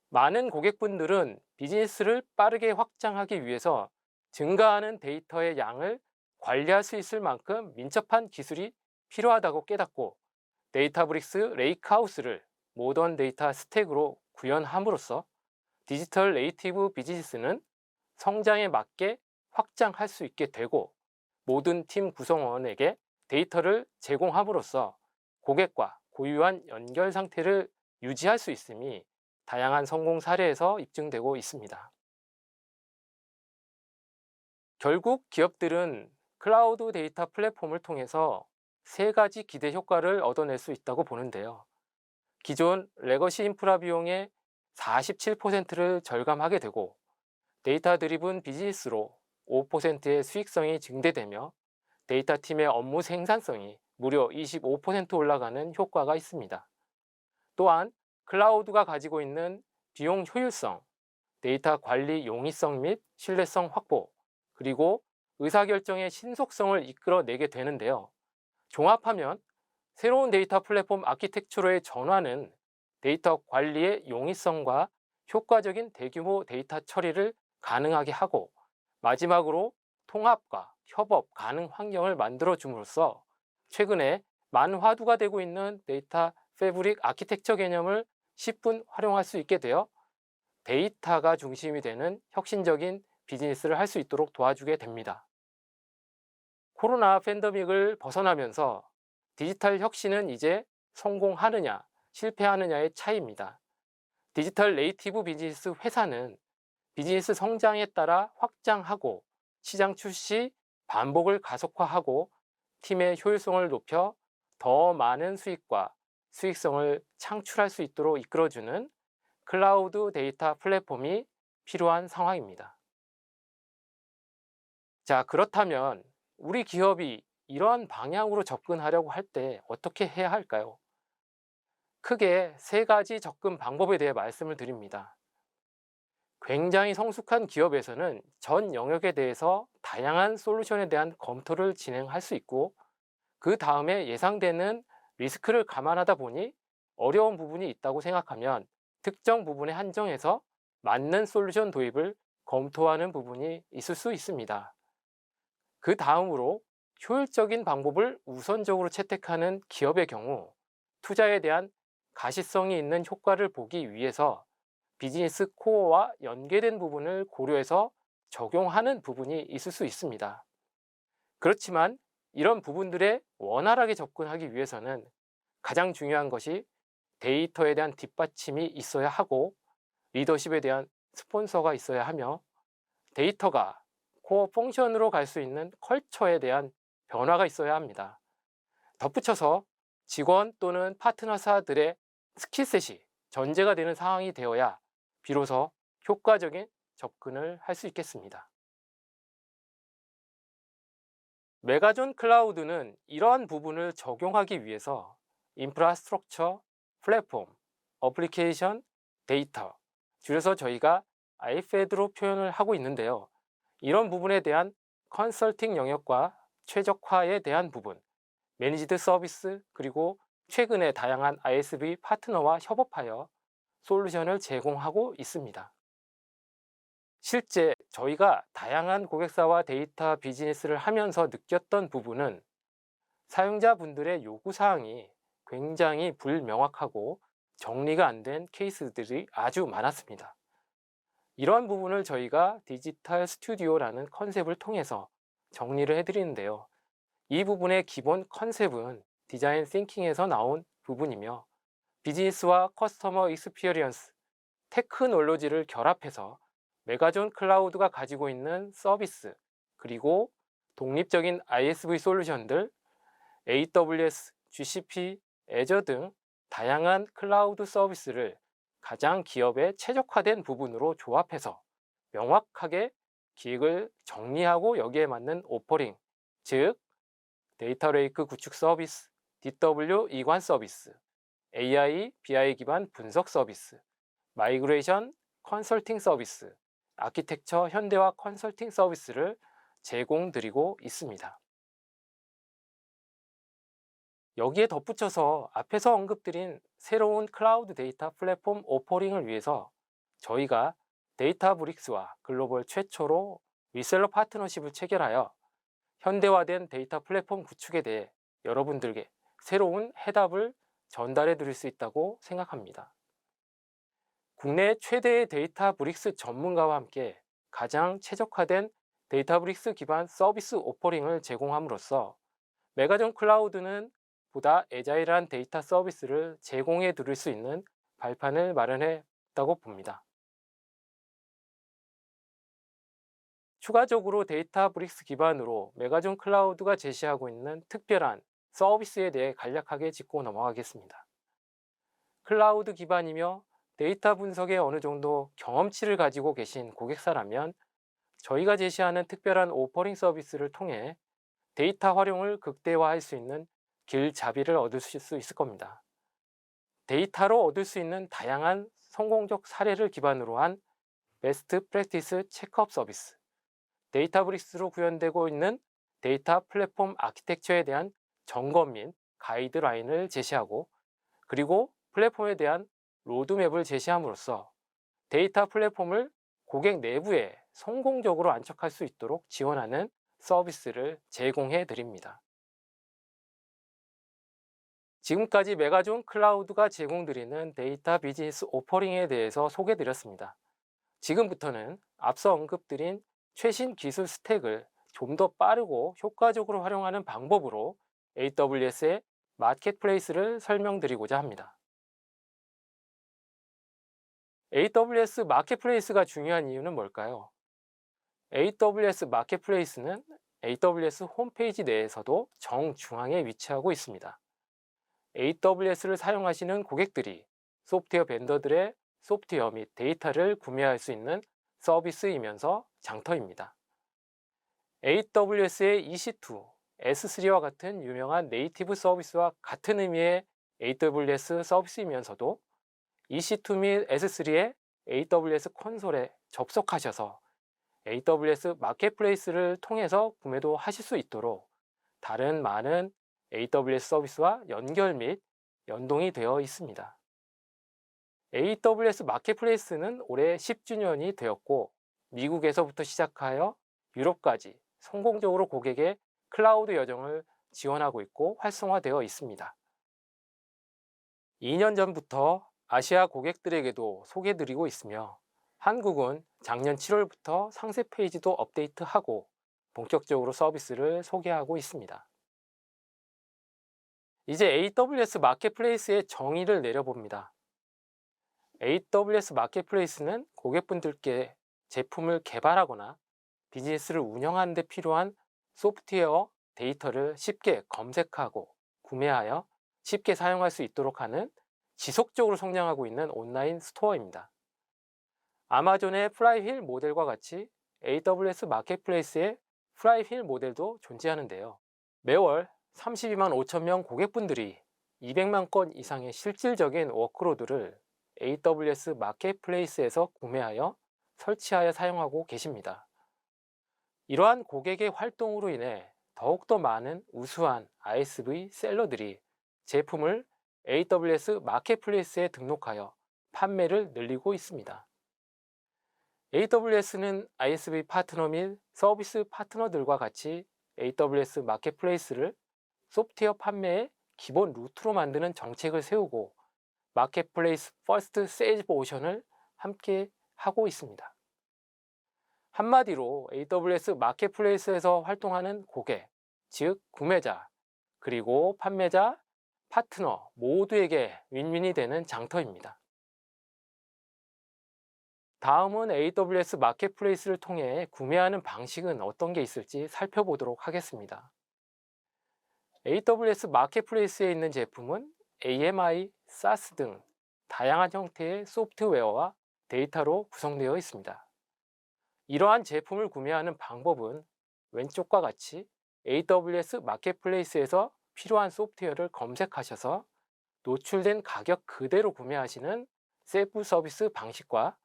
많은 고객분들은 비즈니스를 빠르게 확장하기 위해서 증가하는 데이터의 양을 관리할 수 있을 만큼 민첩한 기술이 필요하다고 깨닫고 데이터브릭스 레이크하우스를 모던 데이터 스택으로 구현함으로써 디지털 네이티브 비즈니스는 성장에 맞게 확장할 수 있게 되고 모든 팀 구성원에게 데이터를 제공함으로써 고객과 고유한 연결 상태를 유지할 수 있음이 다양한 성공 사례에서 입증되고 있습니다. 결국 기업들은 클라우드 데이터 플랫폼을 통해서 3가지 기대 효과를 얻어낼 수 있다고 보는데요. 기존 레거시 인프라 비용의 47%를 절감하게 되고 데이터 드리븐 비즈니스로 5%의 수익성이 증대되며 데이터 팀의 업무 생산성이 무려 25% 올라가는 효과가 있습니다. 또한 클라우드가 가지고 있는 비용 효율성, 데이터 관리 용이성 및 신뢰성 확보, 그리고 의사결정의 신속성을 이끌어내게 되는데요. 종합하면 새로운 데이터 플랫폼 아키텍처로의 전환은 데이터 관리의 용이성과 효과적인 대규모 데이터 처리를 가능하게 하고 마지막으로 통합과 협업 가능 환경을 만들어 줌으로써 최근에 만화두가 되고 있는 데이터 패브릭 아키텍처 개념을 10분 활용할 수 있게 되어 데이터가 중심이 되는 혁신적인 비즈니스를 할 수 있도록 도와주게 됩니다. 코로나 팬데믹을 벗어나면서 디지털 혁신은 이제 성공하느냐, 실패하느냐의 차이입니다. 디지털 네이티브 비즈니스 회사는 비즈니스 성장에 따라 확장하고 시장 출시 반복을 가속화하고 팀의 효율성을 높여 더 많은 수익과 수익성을 창출할 수 있도록 이끌어주는 클라우드 데이터 플랫폼이 필요한 상황입니다. 자, 그렇다면 우리 기업이 이러한 방향으로 접근하려고 할 때 어떻게 해야 할까요? 크게 3가지 접근 방법에 대해 말씀을 드립니다. 굉장히 성숙한 기업에서는 전 영역에 대해서 다양한 솔루션에 대한 검토를 진행할 수 있고 그 다음에 예상되는 리스크를 감안하다 보니 어려운 부분이 있다고 생각하면 특정 부분에 한정해서 맞는 솔루션 도입을 검토하는 부분이 있을 수 있습니다. 그 다음으로 효율적인 방법을 우선적으로 채택하는 기업의 경우 투자에 대한 가시성이 있는 효과를 보기 위해서 비즈니스 코어와 연계된 부분을 고려해서 적용하는 부분이 있을 수 있습니다. 그렇지만 이런 부분들에 원활하게 접근하기 위해서는 가장 중요한 것이 데이터에 대한 뒷받침이 있어야 하고 리더십에 대한 스폰서가 있어야 하며 데이터가 코어 펑션으로 갈 수 있는 컬처에 대한 변화가 있어야 합니다. 덧붙여서 직원 또는 파트너사들의 스킬셋이 전제가 되는 상황이 되어야 비로소 효과적인 접근을 할 수 있겠습니다. 메가존 클라우드는 이러한 부분을 적용하기 위해서 인프라스트럭처, 플랫폼, 어플리케이션, 데이터, 줄여서 저희가 IFAD로 표현을 하고 있는데요. 이런 부분에 대한 컨설팅 영역과 최적화에 대한 부분, 매니지드 서비스, 그리고 최근에 다양한 ISV 파트너와 협업하여 솔루션을 제공하고 있습니다. 실제 저희가 다양한 고객사와 데이터 비즈니스를 하면서 느꼈던 부분은 사용자분들의 요구사항이 굉장히 불명확하고 정리가 안 된 케이스들이 아주 많았습니다. 이러한 부분을 저희가 디지털 스튜디오라는 컨셉을 통해서 정리를 해드리는데요. 이 부분의 기본 컨셉은 디자인 띵킹에서 나온 부분이며 비즈니스와 커스터머 익스피리언스, 테크놀로지를 결합해서 메가존 클라우드가 가지고 있는 서비스, 그리고 독립적인 ISV 솔루션들, AWS, GCP, 애저 등 다양한 클라우드 서비스를 가장 기업에 최적화된 부분으로 조합해서 명확하게 기획을 정리하고 여기에 맞는 오퍼링, 즉 데이터 레이크 구축 서비스, DW 이관 서비스, AI, BI 기반 분석 서비스, 마이그레이션 컨설팅 서비스, 아키텍처 현대화 컨설팅 서비스를 제공드리고 있습니다. 여기에 덧붙여서 앞에서 언급드린 새로운 클라우드 데이터 플랫폼 오퍼링을 위해서 저희가 데이터브릭스와 글로벌 최초로 리셀러 파트너십을 체결하여 현대화된 데이터 플랫폼 구축에 대해 여러분들께 새로운 해답을 전달해 드릴 수 있다고 생각합니다. 국내 최대의 데이터브릭스 전문가와 함께 가장 최적화된 데이터브릭스 기반 서비스 오퍼링을 제공함으로써 메가존 클라우드는 보다 애자일한 데이터 서비스를 제공해 드릴 수 있는 발판을 마련했다고 봅니다. 추가적으로 데이터브릭스 기반으로 메가존 클라우드가 제시하고 있는 특별한 서비스에 대해 간략하게 짚고 넘어가겠습니다. 클라우드 기반이며 데이터 분석에 어느 정도 경험치를 가지고 계신 고객사라면 저희가 제시하는 특별한 오퍼링 서비스를 통해 데이터 활용을 극대화할 수 있는 길잡이를 얻으실 수 있을 겁니다. 데이터로 얻을 수 있는 다양한 성공적 사례를 기반으로 한 베스트 프랙티스 체크업 서비스, 데이터브릭스로 구현되고 있는 데이터 플랫폼 아키텍처에 대한 점검 및 가이드라인을 제시하고, 그리고 플랫폼에 대한 로드맵을 제시함으로써 데이터 플랫폼을 고객 내부에 성공적으로 안착할 수 있도록 지원하는 서비스를 제공해 드립니다. 지금까지 메가존 클라우드가 제공드리는 데이터 비즈니스 오퍼링에 대해서 소개해 드렸습니다. 지금부터는 앞서 언급드린 최신 기술 스택을 좀 더 빠르고 효과적으로 활용하는 방법으로 AWS의 마켓플레이스를 설명드리고자 합니다. AWS 마켓플레이스가 중요한 이유는 뭘까요? AWS 마켓플레이스는 AWS 홈페이지 내에서도 정중앙에 위치하고 있습니다. AWS를 사용하시는 고객들이 소프트웨어 벤더들의 소프트웨어 및 데이터를 구매할 수 있는 서비스이면서 장터입니다. AWS의 EC2, S3와 같은 유명한 네이티브 서비스와 같은 의미의 AWS 서비스이면서도 EC2 및 S3의 AWS 콘솔에 접속하셔서 AWS 마켓플레이스를 통해서 구매도 하실 수 있도록 다른 많은 AWS 서비스와 연결 및 연동이 되어 있습니다. AWS 마켓플레이스는 올해 10주년이 되었고 미국에서부터 시작하여 유럽까지 성공적으로 고객의 클라우드 여정을 지원하고 있고 활성화되어 있습니다. 2년 전부터 아시아 고객들에게도 소개드리고 있으며 한국은 작년 7월부터 상세 페이지도 업데이트하고 본격적으로 서비스를 소개하고 있습니다. 이제 AWS 마켓플레이스의 정의를 내려봅니다. AWS 마켓플레이스는 고객분들께 제품을 개발하거나 비즈니스를 운영하는 데 필요한 소프트웨어 데이터를 쉽게 검색하고 구매하여 쉽게 사용할 수 있도록 하는 지속적으로 성장하고 있는 온라인 스토어입니다. 아마존의 플라이휠 모델과 같이 AWS 마켓플레이스의 플라이휠 모델도 존재하는데요. 매월 32만 5천 명 고객분들이 200만 건 이상의 실질적인 워크로드를 AWS 마켓플레이스에서 구매하여 설치하여 사용하고 계십니다. 이러한 고객의 활동으로 인해 더욱더 많은 우수한 ISV 셀러들이 제품을 AWS 마켓플레이스에 등록하여 판매를 늘리고 있습니다. AWS는 ISV 파트너 및 서비스 파트너들과 같이 AWS 마켓플레이스를 소프트웨어 판매의 기본 루트로 만드는 정책을 세우고 마켓플레이스 퍼스트 세일즈 모션을 함께 하고 있습니다. 한마디로 AWS 마켓플레이스에서 활동하는 고객, 즉 구매자, 그리고 판매자, 파트너 모두에게 윈윈이 되는 장터입니다. 다음은 AWS 마켓플레이스를 통해 구매하는 방식은 어떤 게 있을지 살펴보도록 하겠습니다. AWS 마켓플레이스에 있는 제품은 AMI, SaaS 등 다양한 형태의 소프트웨어와 데이터로 구성되어 있습니다. 이러한 제품을 구매하는 방법은 왼쪽과 같이 AWS 마켓플레이스에서 필요한 소프트웨어를 검색하셔서 노출된 가격 그대로 구매하시는 셀프 서비스 방식과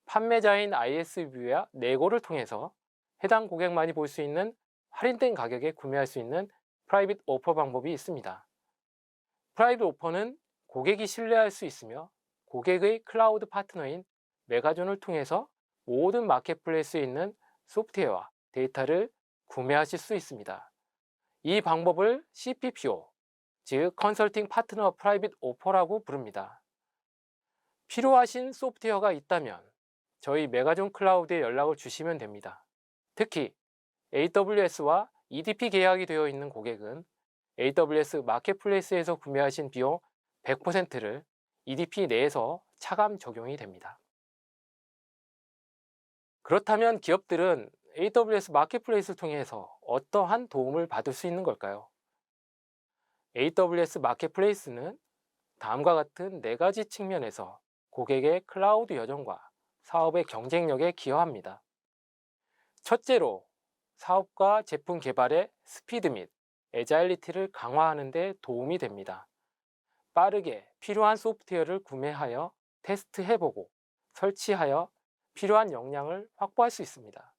판매자인 ISV와 내고를 통해서 해당 고객만이 볼 수 있는 할인된 가격에 구매할 수 있는 프라이빗 오퍼 방법이 있습니다. 프라이빗 오퍼는 고객이 신뢰할 수 있으며 고객의 클라우드 파트너인 메가존을 통해서 모든 마켓플레이스에 있는 소프트웨어와 데이터를 구매하실 수 있습니다. 이 방법을 CPPO, 즉 컨설팅 파트너 프라이빗 오퍼라고 부릅니다. 필요하신 소프트웨어가 있다면 저희 메가존 클라우드에 연락을 주시면 됩니다. 특히 AWS와 EDP 계약이 되어 있는 고객은 AWS 마켓플레이스에서 구매하신 비용 100%를 EDP 내에서 차감 적용이 됩니다. 그렇다면 기업들은 AWS 마켓플레이스를 통해서 어떠한 도움을 받을 수 있는 걸까요? AWS 마켓플레이스는 다음과 같은 4가지 측면에서 고객의 클라우드 여정과 사업의 경쟁력에 기여합니다. 첫째로 사업과 제품 개발의 스피드 및 애자일리티를 강화하는 데 도움이 됩니다. 빠르게 필요한 소프트웨어를 구매하여 테스트해보고 설치하여 필요한 역량을 확보할 수 있습니다.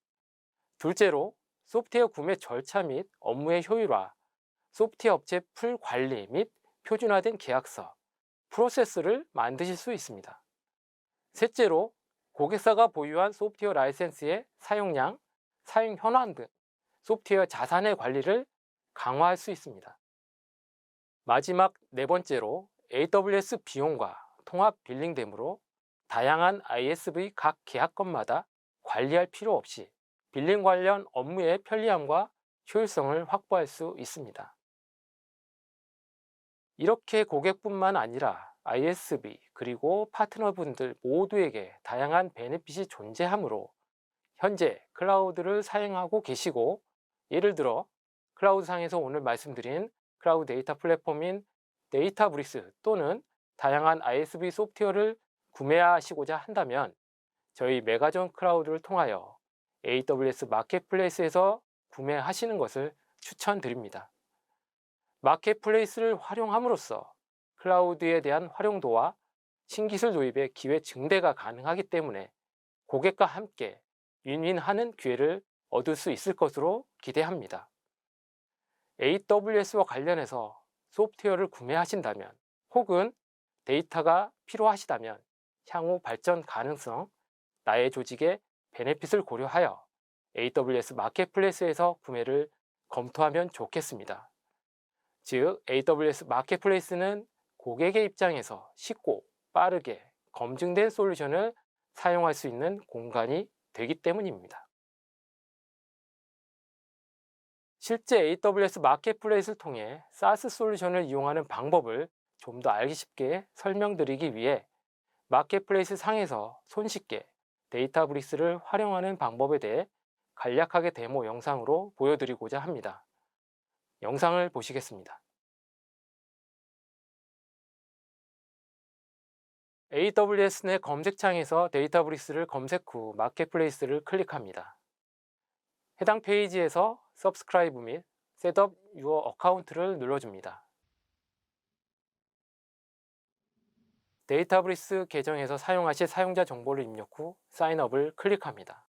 둘째로 소프트웨어 구매 절차 및 업무의 효율화, 소프트웨어 업체 풀 관리 및 표준화된 계약서, 프로세스를 만드실 수 있습니다. 셋째로 고객사가 보유한 소프트웨어 라이센스의 사용량, 사용 현황 등 소프트웨어 자산의 관리를 강화할 수 있습니다. 마지막 4번째로 AWS 비용과 통합 빌링됨으로 다양한 ISV 각 계약건마다 관리할 필요 없이 빌링 관련 업무의 편리함과 효율성을 확보할 수 있습니다. 이렇게 고객뿐만 아니라 ISV 그리고 파트너분들 모두에게 다양한 베네핏이 존재하므로 현재 클라우드를 사용하고 계시고, 예를 들어 클라우드상에서 오늘 말씀드린 클라우드 데이터 플랫폼인 데이터브릭스 또는 다양한 ISV 소프트웨어를 구매하시고자 한다면 저희 메가존 클라우드를 통하여 AWS 마켓플레이스에서 구매하시는 것을 추천드립니다. 마켓플레이스를 활용함으로써 클라우드에 대한 활용도와 신기술 도입의 기회 증대가 가능하기 때문에 고객과 함께 윈윈하는 기회를 얻을 수 있을 것으로 기대합니다. AWS와 관련해서 소프트웨어를 구매하신다면 혹은 데이터가 필요하시다면 향후 발전 가능성, 나의 조직의 베네핏을 고려하여 AWS 마켓플레이스에서 구매를 검토하면 좋겠습니다. 즉, AWS 마켓플레이스는 고객의 입장에서 쉽고 빠르게 검증된 솔루션을 사용할 수 있는 공간이 되기 때문입니다. 실제 AWS 마켓플레이스를 통해 SaaS 솔루션을 이용하는 방법을 좀 더 알기 쉽게 설명드리기 위해 마켓플레이스 상에서 손쉽게 데이터브릭스를 활용하는 방법에 대해 간략하게 데모 영상으로 보여드리고자 합니다. 영상을 보시겠습니다. AWS 내 검색창에서 데이터브릭스를 검색 후 마켓플레이스를 클릭합니다. 해당 페이지에서 Subscribe 및 Set up your account를 눌러줍니다. 데이터브릭스 계정에서 사용하실 사용자 정보를 입력 후 사인업을 클릭합니다.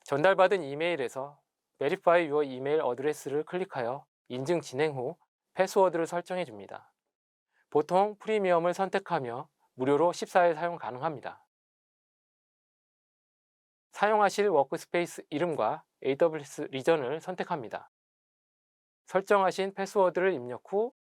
전달받은 이메일에서 Verify your email address를 클릭하여 인증 진행 후 패스워드를 설정해 줍니다. 보통 프리미엄을 선택하며 무료로 14일 사용 가능합니다. 사용하실 워크스페이스 이름과 AWS 리전을 선택합니다. 설정하신 패스워드를 입력 후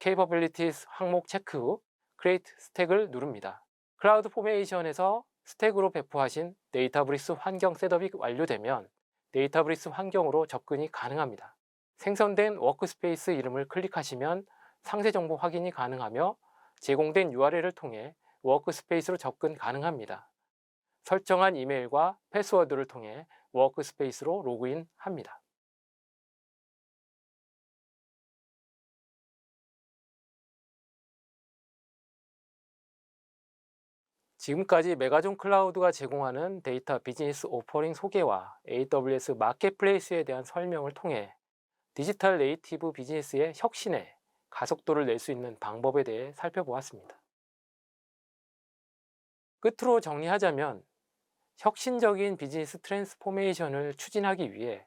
Capabilities 항목 체크 후 Create 스택을 누릅니다. 클라우드 포메이션에서 스택으로 배포하신 데이터브릭스 환경 셋업이 완료되면 데이터브릭스 환경으로 접근이 가능합니다. 생성된 워크스페이스 이름을 클릭하시면 상세 정보 확인이 가능하며 제공된 URL을 통해 워크스페이스로 접근 가능합니다. 설정한 이메일과 패스워드를 통해 워크스페이스로 로그인합니다. 지금까지 메가존 클라우드가 제공하는 데이터 비즈니스 오퍼링 소개와 AWS 마켓플레이스에 대한 설명을 통해 디지털 네이티브 비즈니스의 혁신에 가속도를 낼 수 있는 방법에 대해 살펴보았습니다. 끝으로 정리하자면 혁신적인 비즈니스 트랜스포메이션을 추진하기 위해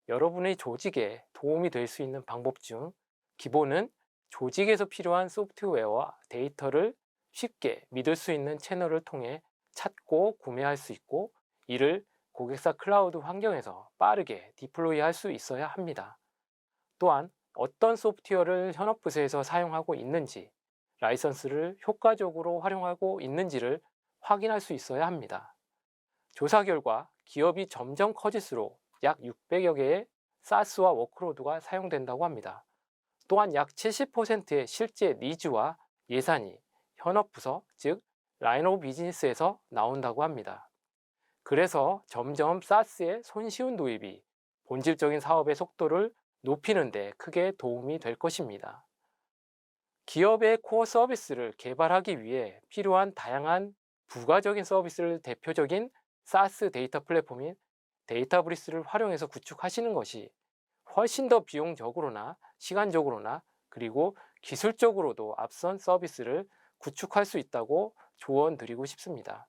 여러분의 조직에 도움이 될 수 있는 방법 중 기본은 조직에서 필요한 소프트웨어와 데이터를 쉽게 믿을 수 있는 채널을 통해 찾고 구매할 수 있고, 이를 고객사 클라우드 환경에서 빠르게 디플로이 할 수 있어야 합니다. 또한 어떤 소프트웨어를 현업부서에서 사용하고 있는지, 라이선스를 효과적으로 활용하고 있는지를 확인할 수 있어야 합니다. 조사 결과 기업이 점점 커질수록 약 600여 개의 사스와 워크로드가 사용된다고 합니다. 또한 약 70%의 실제 니즈와 예산이 현업부서, 즉 라인 오브 비즈니스에서 나온다고 합니다. 그래서 점점 사스의 손쉬운 도입이 본질적인 사업의 속도를 높이는 데 크게 도움이 될 것입니다. 기업의 코어 서비스를 개발하기 위해 필요한 다양한 부가적인 서비스를 대표적인 사스 데이터 플랫폼인 데이터브릭스를 활용해서 구축하시는 것이 훨씬 더 비용적으로나 시간적으로나 그리고 기술적으로도 앞선 서비스를 구축할 수 있다고 조언드리고 싶습니다.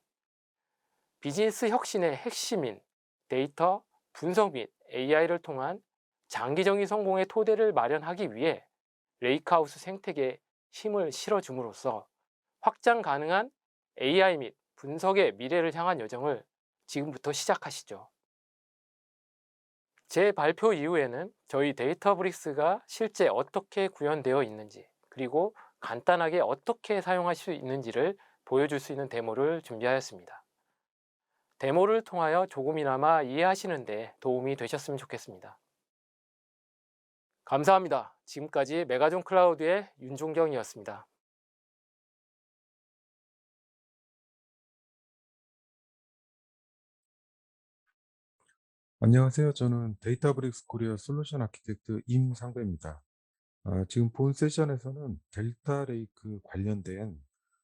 비즈니스 혁신의 핵심인 데이터 분석 및 AI를 통한 장기적인 성공의 토대를 마련하기 위해 레이크하우스 생태계에 힘을 실어줌으로써 확장 가능한 AI 및 분석의 미래를 향한 여정을 지금부터 시작하시죠. 제 발표 이후에는 저희 데이터브릭스가 실제 어떻게 구현되어 있는지, 그리고 간단하게 어떻게 사용할 수 있는지를 보여줄 수 있는 데모를 준비하였습니다. 데모를 통하여 조금이나마 이해하시는 데 도움이 되셨으면 좋겠습니다. 감사합니다. 지금까지 메가존 클라우드의 윤종경이었습니다. 안녕하세요. 저는 데이터브릭스 코리아 솔루션 아키텍트 임상배입니다. 지금 본 세션에서는 델타 레이크 관련된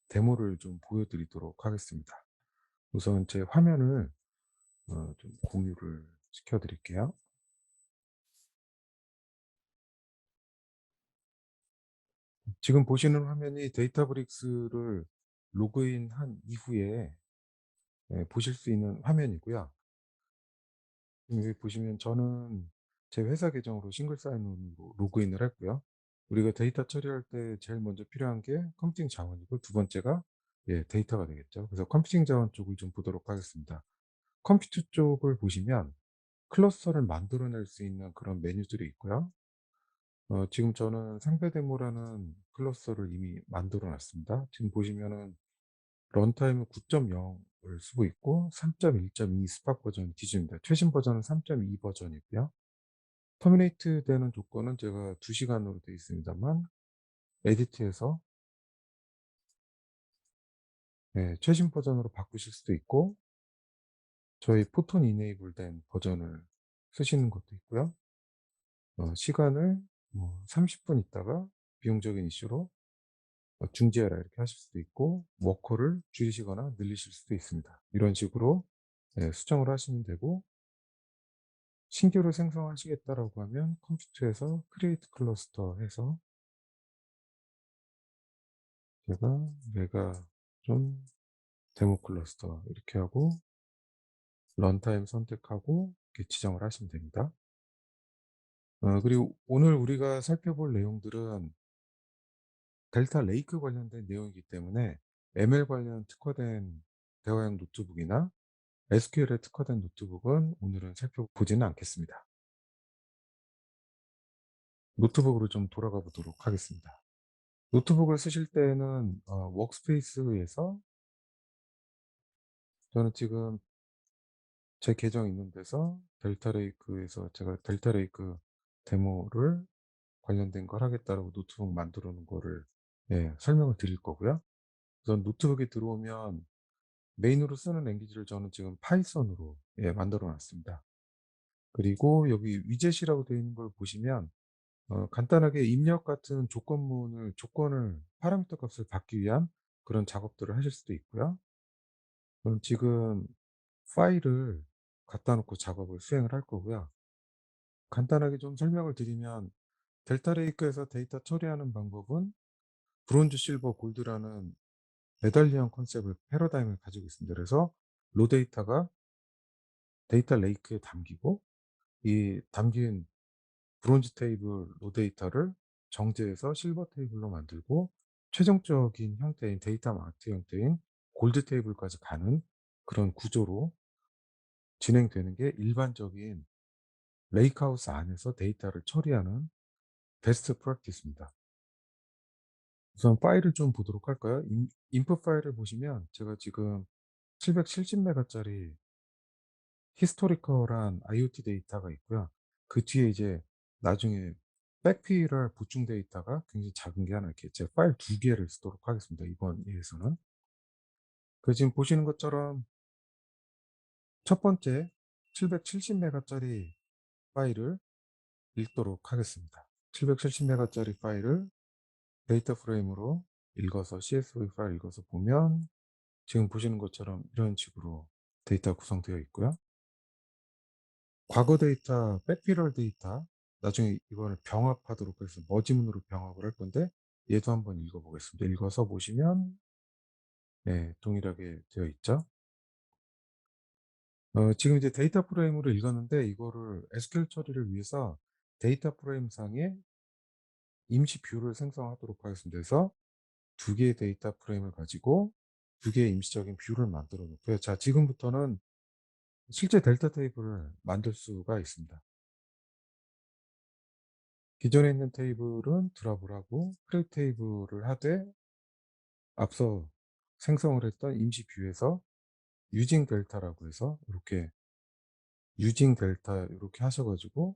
데모를 좀 보여드리도록 하겠습니다. 우선 제 화면을 좀 공유를 시켜드릴게요. 지금 보시는 화면이 데이터브릭스를 로그인한 이후에 보실 수 있는 화면이고요. 여기 보시면 저는 제 회사 계정으로 싱글 사인온으로 로그인을 했고요. 우리가 데이터 처리할 때 제일 먼저 필요한 게 컴퓨팅 자원이고, 두 번째가 데이터가 되겠죠. 그래서 컴퓨팅 자원 쪽을 좀 보도록 하겠습니다. 컴퓨터 쪽을 보시면 클러스터를 만들어낼 수 있는 그런 메뉴들이 있고요. 지금 저는 상배 데모라는 클러스터를 이미 만들어 놨습니다. 지금 보시면은 런타임은 9.0을 쓰고 있고 3.1.2 스팍 버전 기준입니다. 최신 버전은 3.2 버전이고요. 터미네이트 되는 조건은 제가 2시간으로 되어 있습니다만, 에디트해서 최신 버전으로 바꾸실 수도 있고, 저희 포톤 이네이블 된 버전을 쓰시는 것도 있고요. 시간을 뭐 30분 있다가 비용적인 이슈로 중지해라 이렇게 하실 수도 있고, 워커를 줄이시거나 늘리실 수도 있습니다. 이런 식으로 수정을 하시면 되고, 신규로 생성하시겠다라고 하면 컴퓨터에서 크리에이트 클러스터 해서 제가 메가 좀 데모 클러스터 이렇게 하고 런타임 선택하고 이렇게 지정을 하시면 됩니다. 그리고 오늘 우리가 살펴볼 내용들은 델타 레이크 관련된 내용이기 때문에 ML 관련 특화된 대화형 노트북이나 SQL에 특화된 노트북은 오늘은 살펴보지는 않겠습니다. 노트북으로 좀 돌아가 보도록 하겠습니다. 노트북을 쓰실 때는 워크스페이스에서 저는 지금 제 계정 있는 데서 델타 레이크에서 제가 델타 레이크 데모를 관련된 걸 하겠다라고 노트북 만들어 놓은 거를 설명을 드릴 거고요. 우선 노트북이 들어오면 메인으로 쓰는 랭귀지를 저는 지금 파이썬으로 만들어 놨습니다. 그리고 여기 위젯이라고 되어 있는 걸 보시면 간단하게 입력 같은 조건을 파라미터 값을 받기 위한 그런 작업들을 하실 수도 있고요. 저는 지금 파일을 갖다 놓고 작업을 수행을 할 거고요. 간단하게 좀 설명을 드리면 델타 레이크에서 데이터 처리하는 방법은 브론즈, 실버, 골드라는 메달리언 컨셉을 패러다임을 가지고 있습니다. 그래서 로 데이터가 데이터 레이크에 담기고 이 담긴 브론즈 테이블 로 데이터를 정제해서 실버 테이블로 만들고 최종적인 형태인 데이터 마트 형태인 골드 테이블까지 가는 그런 구조로 진행되는 게 일반적인 레이크하우스 안에서 데이터를 처리하는 베스트 프랙티스입니다. 우선 파일을 좀 보도록 할까요? 인풋 파일을 보시면 제가 지금 770메가짜리 히스토리컬한 IoT 데이터가 있고요. 그 뒤에 이제 나중에 백피럴 보충 데이터가 굉장히 작은 게 하나 이렇게 제가 파일 두 개를 쓰도록 하겠습니다. 이번 예에서는. 그 지금 보시는 것처럼 첫 번째 770메가짜리 파일을 읽도록 하겠습니다. 770메가짜리 파일을 데이터 프레임으로 읽어서 CSV 파일 읽어서 보면 지금 보시는 것처럼 이런 식으로 데이터가 구성되어 있고요. 과거 데이터, 백피럴 데이터, 나중에 이거를 병합하도록 해서 머지문으로 병합을 할 건데 얘도 한번 읽어보겠습니다. 읽어서 보시면 동일하게 되어 있죠. 지금 이제 데이터 프레임으로 읽었는데 이거를 SQL 처리를 위해서 데이터 프레임 상에 임시 뷰를 생성하도록 하겠습니다. 그래서 두 개의 데이터 프레임을 가지고 두 개의 임시적인 뷰를 만들어 놓고요. 자, 지금부터는 실제 델타 테이블을 만들 수가 있습니다. 기존에 있는 테이블은 드랍을 하고 크리에이트 테이블을 하되 앞서 생성을 했던 임시 뷰에서 유징 델타라고 해서 이렇게 유징 델타 이렇게 하셔가지고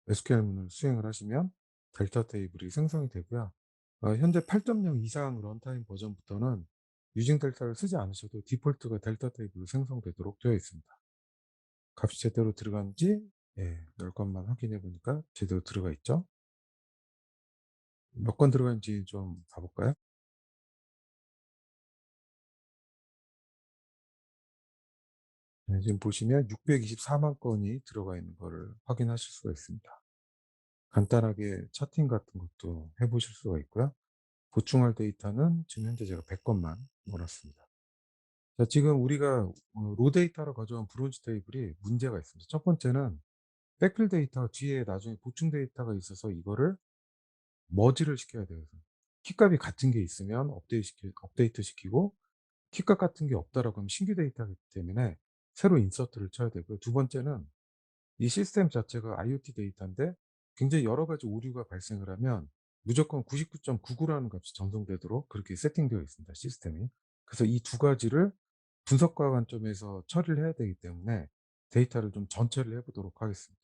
SQL문을 수행을 하시면 델타 테이블이 생성이 되고요. 현재 8.0 이상 런타임 버전부터는 유징 델타를 쓰지 않으셔도 디폴트가 델타 테이블로 생성되도록 되어 있습니다. 값이 제대로 들어간지 몇 건만 확인해 보니까 제대로 들어가 있죠. 몇 건 들어간지 좀 봐볼까요? 네, 지금 보시면 624만 건이 들어가 있는 것을 확인하실 수가 있습니다. 간단하게 차팅 같은 것도 해보실 수가 있고요. 보충할 데이터는 지금 현재 제가 100건만 넣어놨습니다. 자, 지금 우리가 로 데이터로 가져온 브론즈 테이블이 문제가 있습니다. 첫 번째는 백필 데이터 뒤에 나중에 보충 데이터가 있어서 이거를 머지를 시켜야 돼요. 키값이 같은 게 있으면 업데이트 시키고 키값 같은 게 없다라고 하면 신규 데이터이기 때문에 새로 인서트를 쳐야 되고요. 두 번째는 이 시스템 자체가 IoT 데이터인데 굉장히 여러 가지 오류가 발생을 하면 무조건 99.99라는 값이 전송되도록 그렇게 세팅되어 있습니다, 시스템이. 그래서 이 두 가지를 분석과 관점에서 처리를 해야 되기 때문에 데이터를 좀 전처리를 해보도록 하겠습니다.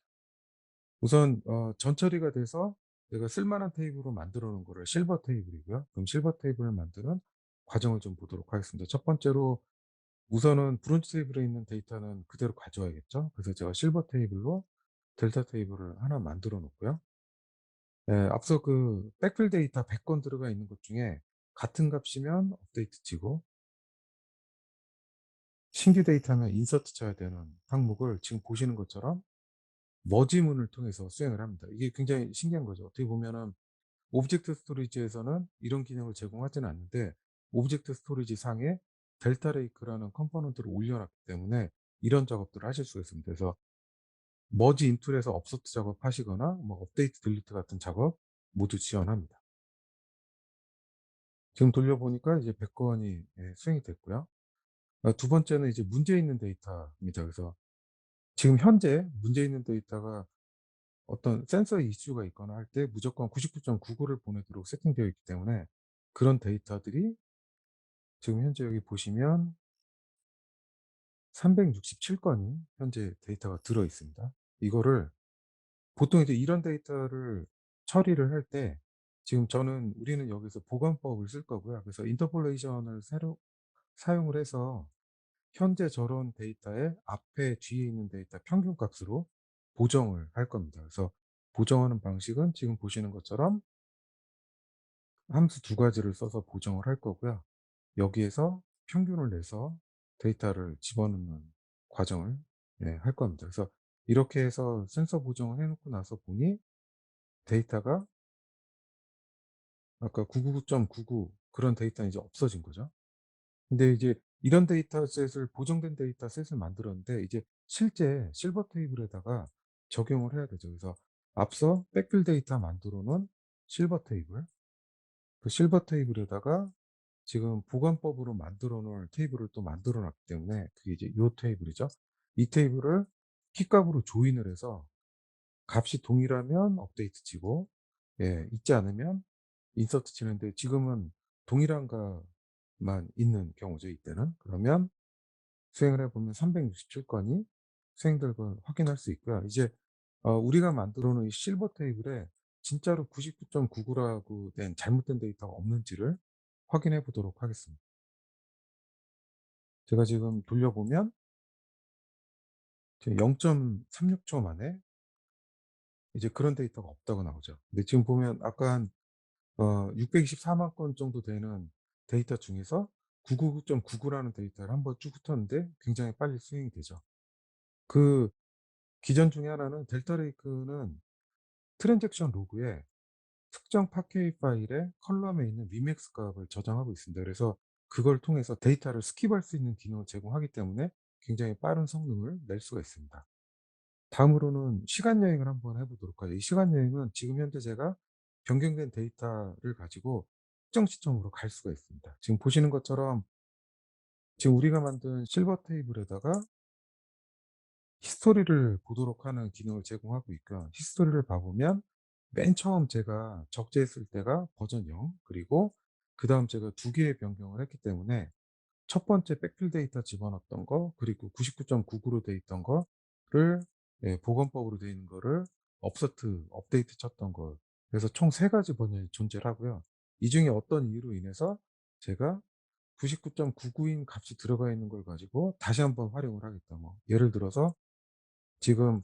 우선 전처리가 돼서 내가 쓸만한 테이블로 만들어 놓은 거를 실버 테이블이고요. 그럼 실버 테이블을 만드는 과정을 좀 보도록 하겠습니다. 첫 번째로 우선은 브론즈 테이블에 있는 데이터는 그대로 가져와야겠죠. 그래서 제가 실버 테이블로 델타 테이블을 하나 만들어 놓고요. 앞서 그 백필 데이터 100건 들어가 있는 것 중에 같은 값이면 업데이트 치고 신규 데이터면 인서트 쳐야 되는 항목을 지금 보시는 것처럼 머지문을 통해서 수행을 합니다. 이게 굉장히 신기한 거죠. 어떻게 보면은 오브젝트 스토리지에서는 이런 기능을 제공하지는 않는데 오브젝트 스토리지 상에 델타 레이크라는 컴포넌트를 올려놨기 때문에 이런 작업들을 하실 수가 있습니다. 그래서 머지 인툴에서 업소트 작업하시거나 뭐 업데이트 딜리트 같은 작업 모두 지원합니다. 지금 돌려보니까 이제 100건이 수행이 됐고요. 두 번째는 이제 문제 있는 데이터입니다. 그래서 지금 현재 문제 있는 데이터가 어떤 센서 이슈가 있거나 할 때 무조건 99.99를 보내도록 세팅되어 있기 때문에 그런 데이터들이 지금 현재 여기 보시면 367건이 현재 데이터가 들어 있습니다. 이거를 보통 이제 이런 데이터를 처리를 할 때 지금 우리는 여기서 보관법을 쓸 거고요. 그래서 인터폴레이션을 새로 사용을 해서 현재 저런 데이터의 앞에 뒤에 있는 데이터 평균 값으로 보정을 할 겁니다. 그래서 보정하는 방식은 지금 보시는 것처럼 함수 두 가지를 써서 보정을 할 거고요. 여기에서 평균을 내서 데이터를 집어넣는 과정을 할 겁니다. 그래서 이렇게 해서 센서 보정을 해 놓고 나서 보니 데이터가 아까 999.99 그런 데이터는 이제 없어진 거죠. 근데 이제 이런 데이터셋을 보정된 데이터셋을 만들었는데 이제 실제 실버 테이블에다가 적용을 해야 되죠. 그래서 앞서 백필 데이터 만들어 놓은 실버 테이블, 그 실버 테이블에다가 지금 보관법으로 만들어 놓을 테이블을 또 만들어 놨기 때문에 그게 이제 요 테이블이죠. 이 테이블을 키값으로 조인을 해서 값이 동일하면 업데이트 치고 있지 않으면 인서트 치는데 지금은 동일한 값만 있는 경우죠, 이때는. 그러면 수행을 해 보면 367 건이 수행될 걸 확인할 수 있고요. 이제 우리가 만들어 놓은 이 실버 테이블에 진짜로 99.99라고 된 잘못된 데이터가 없는지를 확인해 보도록 하겠습니다. 제가 지금 돌려보면 지금 0.36초 만에 이제 그런 데이터가 없다고 나오죠. 근데 지금 보면 아까 한 624만 건 정도 되는 데이터 중에서 999.99라는 데이터를 한번 쭉 훑었는데 굉장히 빨리 수행이 되죠. 그 기전 중에 하나는 델타 레이크는 트랜잭션 로그에 특정 파케이 파일의 컬럼에 있는 미맥스 값을 저장하고 있습니다. 그래서 그걸 통해서 데이터를 스킵할 수 있는 기능을 제공하기 때문에 굉장히 빠른 성능을 낼 수가 있습니다. 다음으로는 시간 여행을 한번 해 보도록 하죠. 이 시간 여행은 지금 현재 제가 변경된 데이터를 가지고 특정 시점으로 갈 수가 있습니다. 지금 보시는 것처럼 지금 우리가 만든 실버 테이블에다가 히스토리를 보도록 하는 기능을 제공하고 있고요. 히스토리를 봐 보면 맨 처음 제가 적재했을 때가 버전 0, 그리고 그다음 제가 두 개의 변경을 했기 때문에 첫 번째 백필 데이터 집어넣었던 거, 그리고 99.99로 돼 있던 거를 보건법으로 돼 있는 거를 업서트 업데이트 쳤던 거. 그래서 총 세 가지 버전이 존재를 하고요. 이 중에 어떤 이유로 인해서 제가 99.99인 값이 들어가 있는 걸 가지고 다시 한번 활용을 하겠다. 뭐 예를 들어서 지금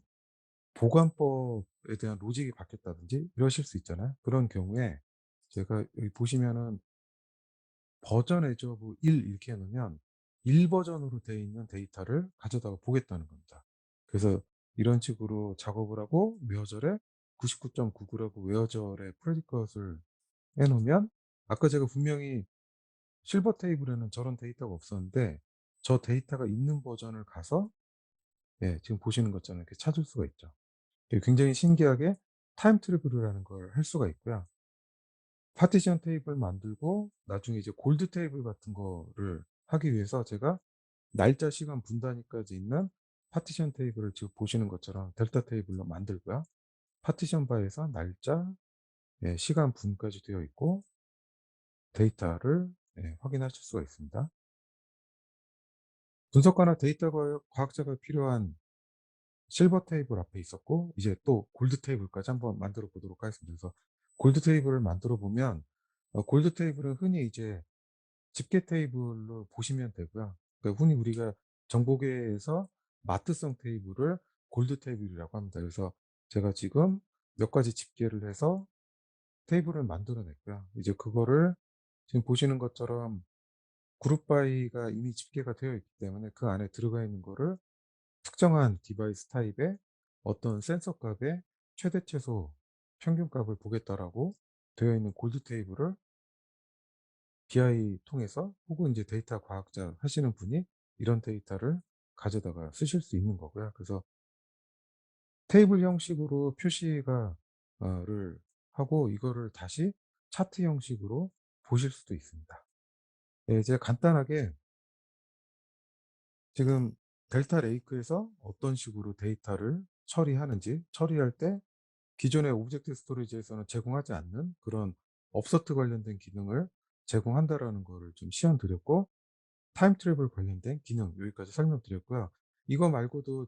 보관법에 대한 로직이 바뀌었다든지 이러실 수 있잖아요. 그런 경우에 제가 여기 보시면은 버전 에즈 오브 1 이렇게 해 놓으면 1 버전으로 되어 있는 데이터를 가져다가 보겠다는 겁니다. 그래서 이런 식으로 작업을 하고 웨어절에 99.99라고 웨어절에 프레디컷을 해 놓으면 아까 제가 분명히 실버 테이블에는 저런 데이터가 없었는데 저 데이터가 있는 버전을 가서 지금 보시는 것처럼 이렇게 찾을 수가 있죠. 굉장히 신기하게 타임 트래블이라는 걸 할 수가 있고요. 파티션 테이블 만들고 나중에 이제 골드 테이블 같은 거를 하기 위해서 제가 날짜, 시간, 분 단위까지 있는 파티션 테이블을 지금 보시는 것처럼 델타 테이블로 만들고요. 파티션 바에서 날짜, 시간, 분까지 되어 있고 데이터를 확인하실 수가 있습니다. 분석가나 데이터 과학자가 필요한 실버 테이블 앞에 있었고 이제 또 골드 테이블까지 한번 만들어 보도록 하겠습니다. 그래서 골드 테이블을 만들어 보면 골드 테이블은 흔히 이제 집계 테이블로 보시면 되고요. 그러니까 흔히 우리가 정보계에서 마트성 테이블을 골드 테이블이라고 합니다. 그래서 제가 지금 몇 가지 집계를 해서 테이블을 만들어 냈고요. 이제 그거를 지금 보시는 것처럼 그룹 바이가 이미 집계가 되어 있기 때문에 그 안에 들어가 있는 거를 특정한 디바이스 타입의 어떤 센서 값의 최대 최소 평균 값을 보겠다라고 되어 있는 골드 테이블을 BI 통해서 혹은 이제 데이터 과학자 하시는 분이 이런 데이터를 가져다가 쓰실 수 있는 거고요. 그래서 테이블 형식으로 표시가 를 하고 이거를 다시 차트 형식으로 보실 수도 있습니다. 이제 간단하게 지금 델타 레이크에서 어떤 식으로 데이터를 처리하는지, 처리할 때 기존의 오브젝트 스토리지에서는 제공하지 않는 그런 업서트 관련된 기능을 제공한다라는 거를 좀 시연 드렸고, 타임 트래블 관련된 기능 여기까지 설명드렸고요. 이거 말고도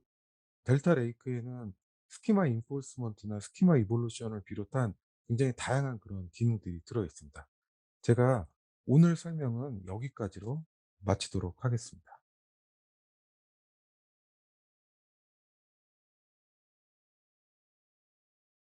델타 레이크에는 스키마 인포스먼트나 스키마 이볼루션을 비롯한 굉장히 다양한 그런 기능들이 들어 있습니다. 제가 오늘 설명은 여기까지로 마치도록 하겠습니다.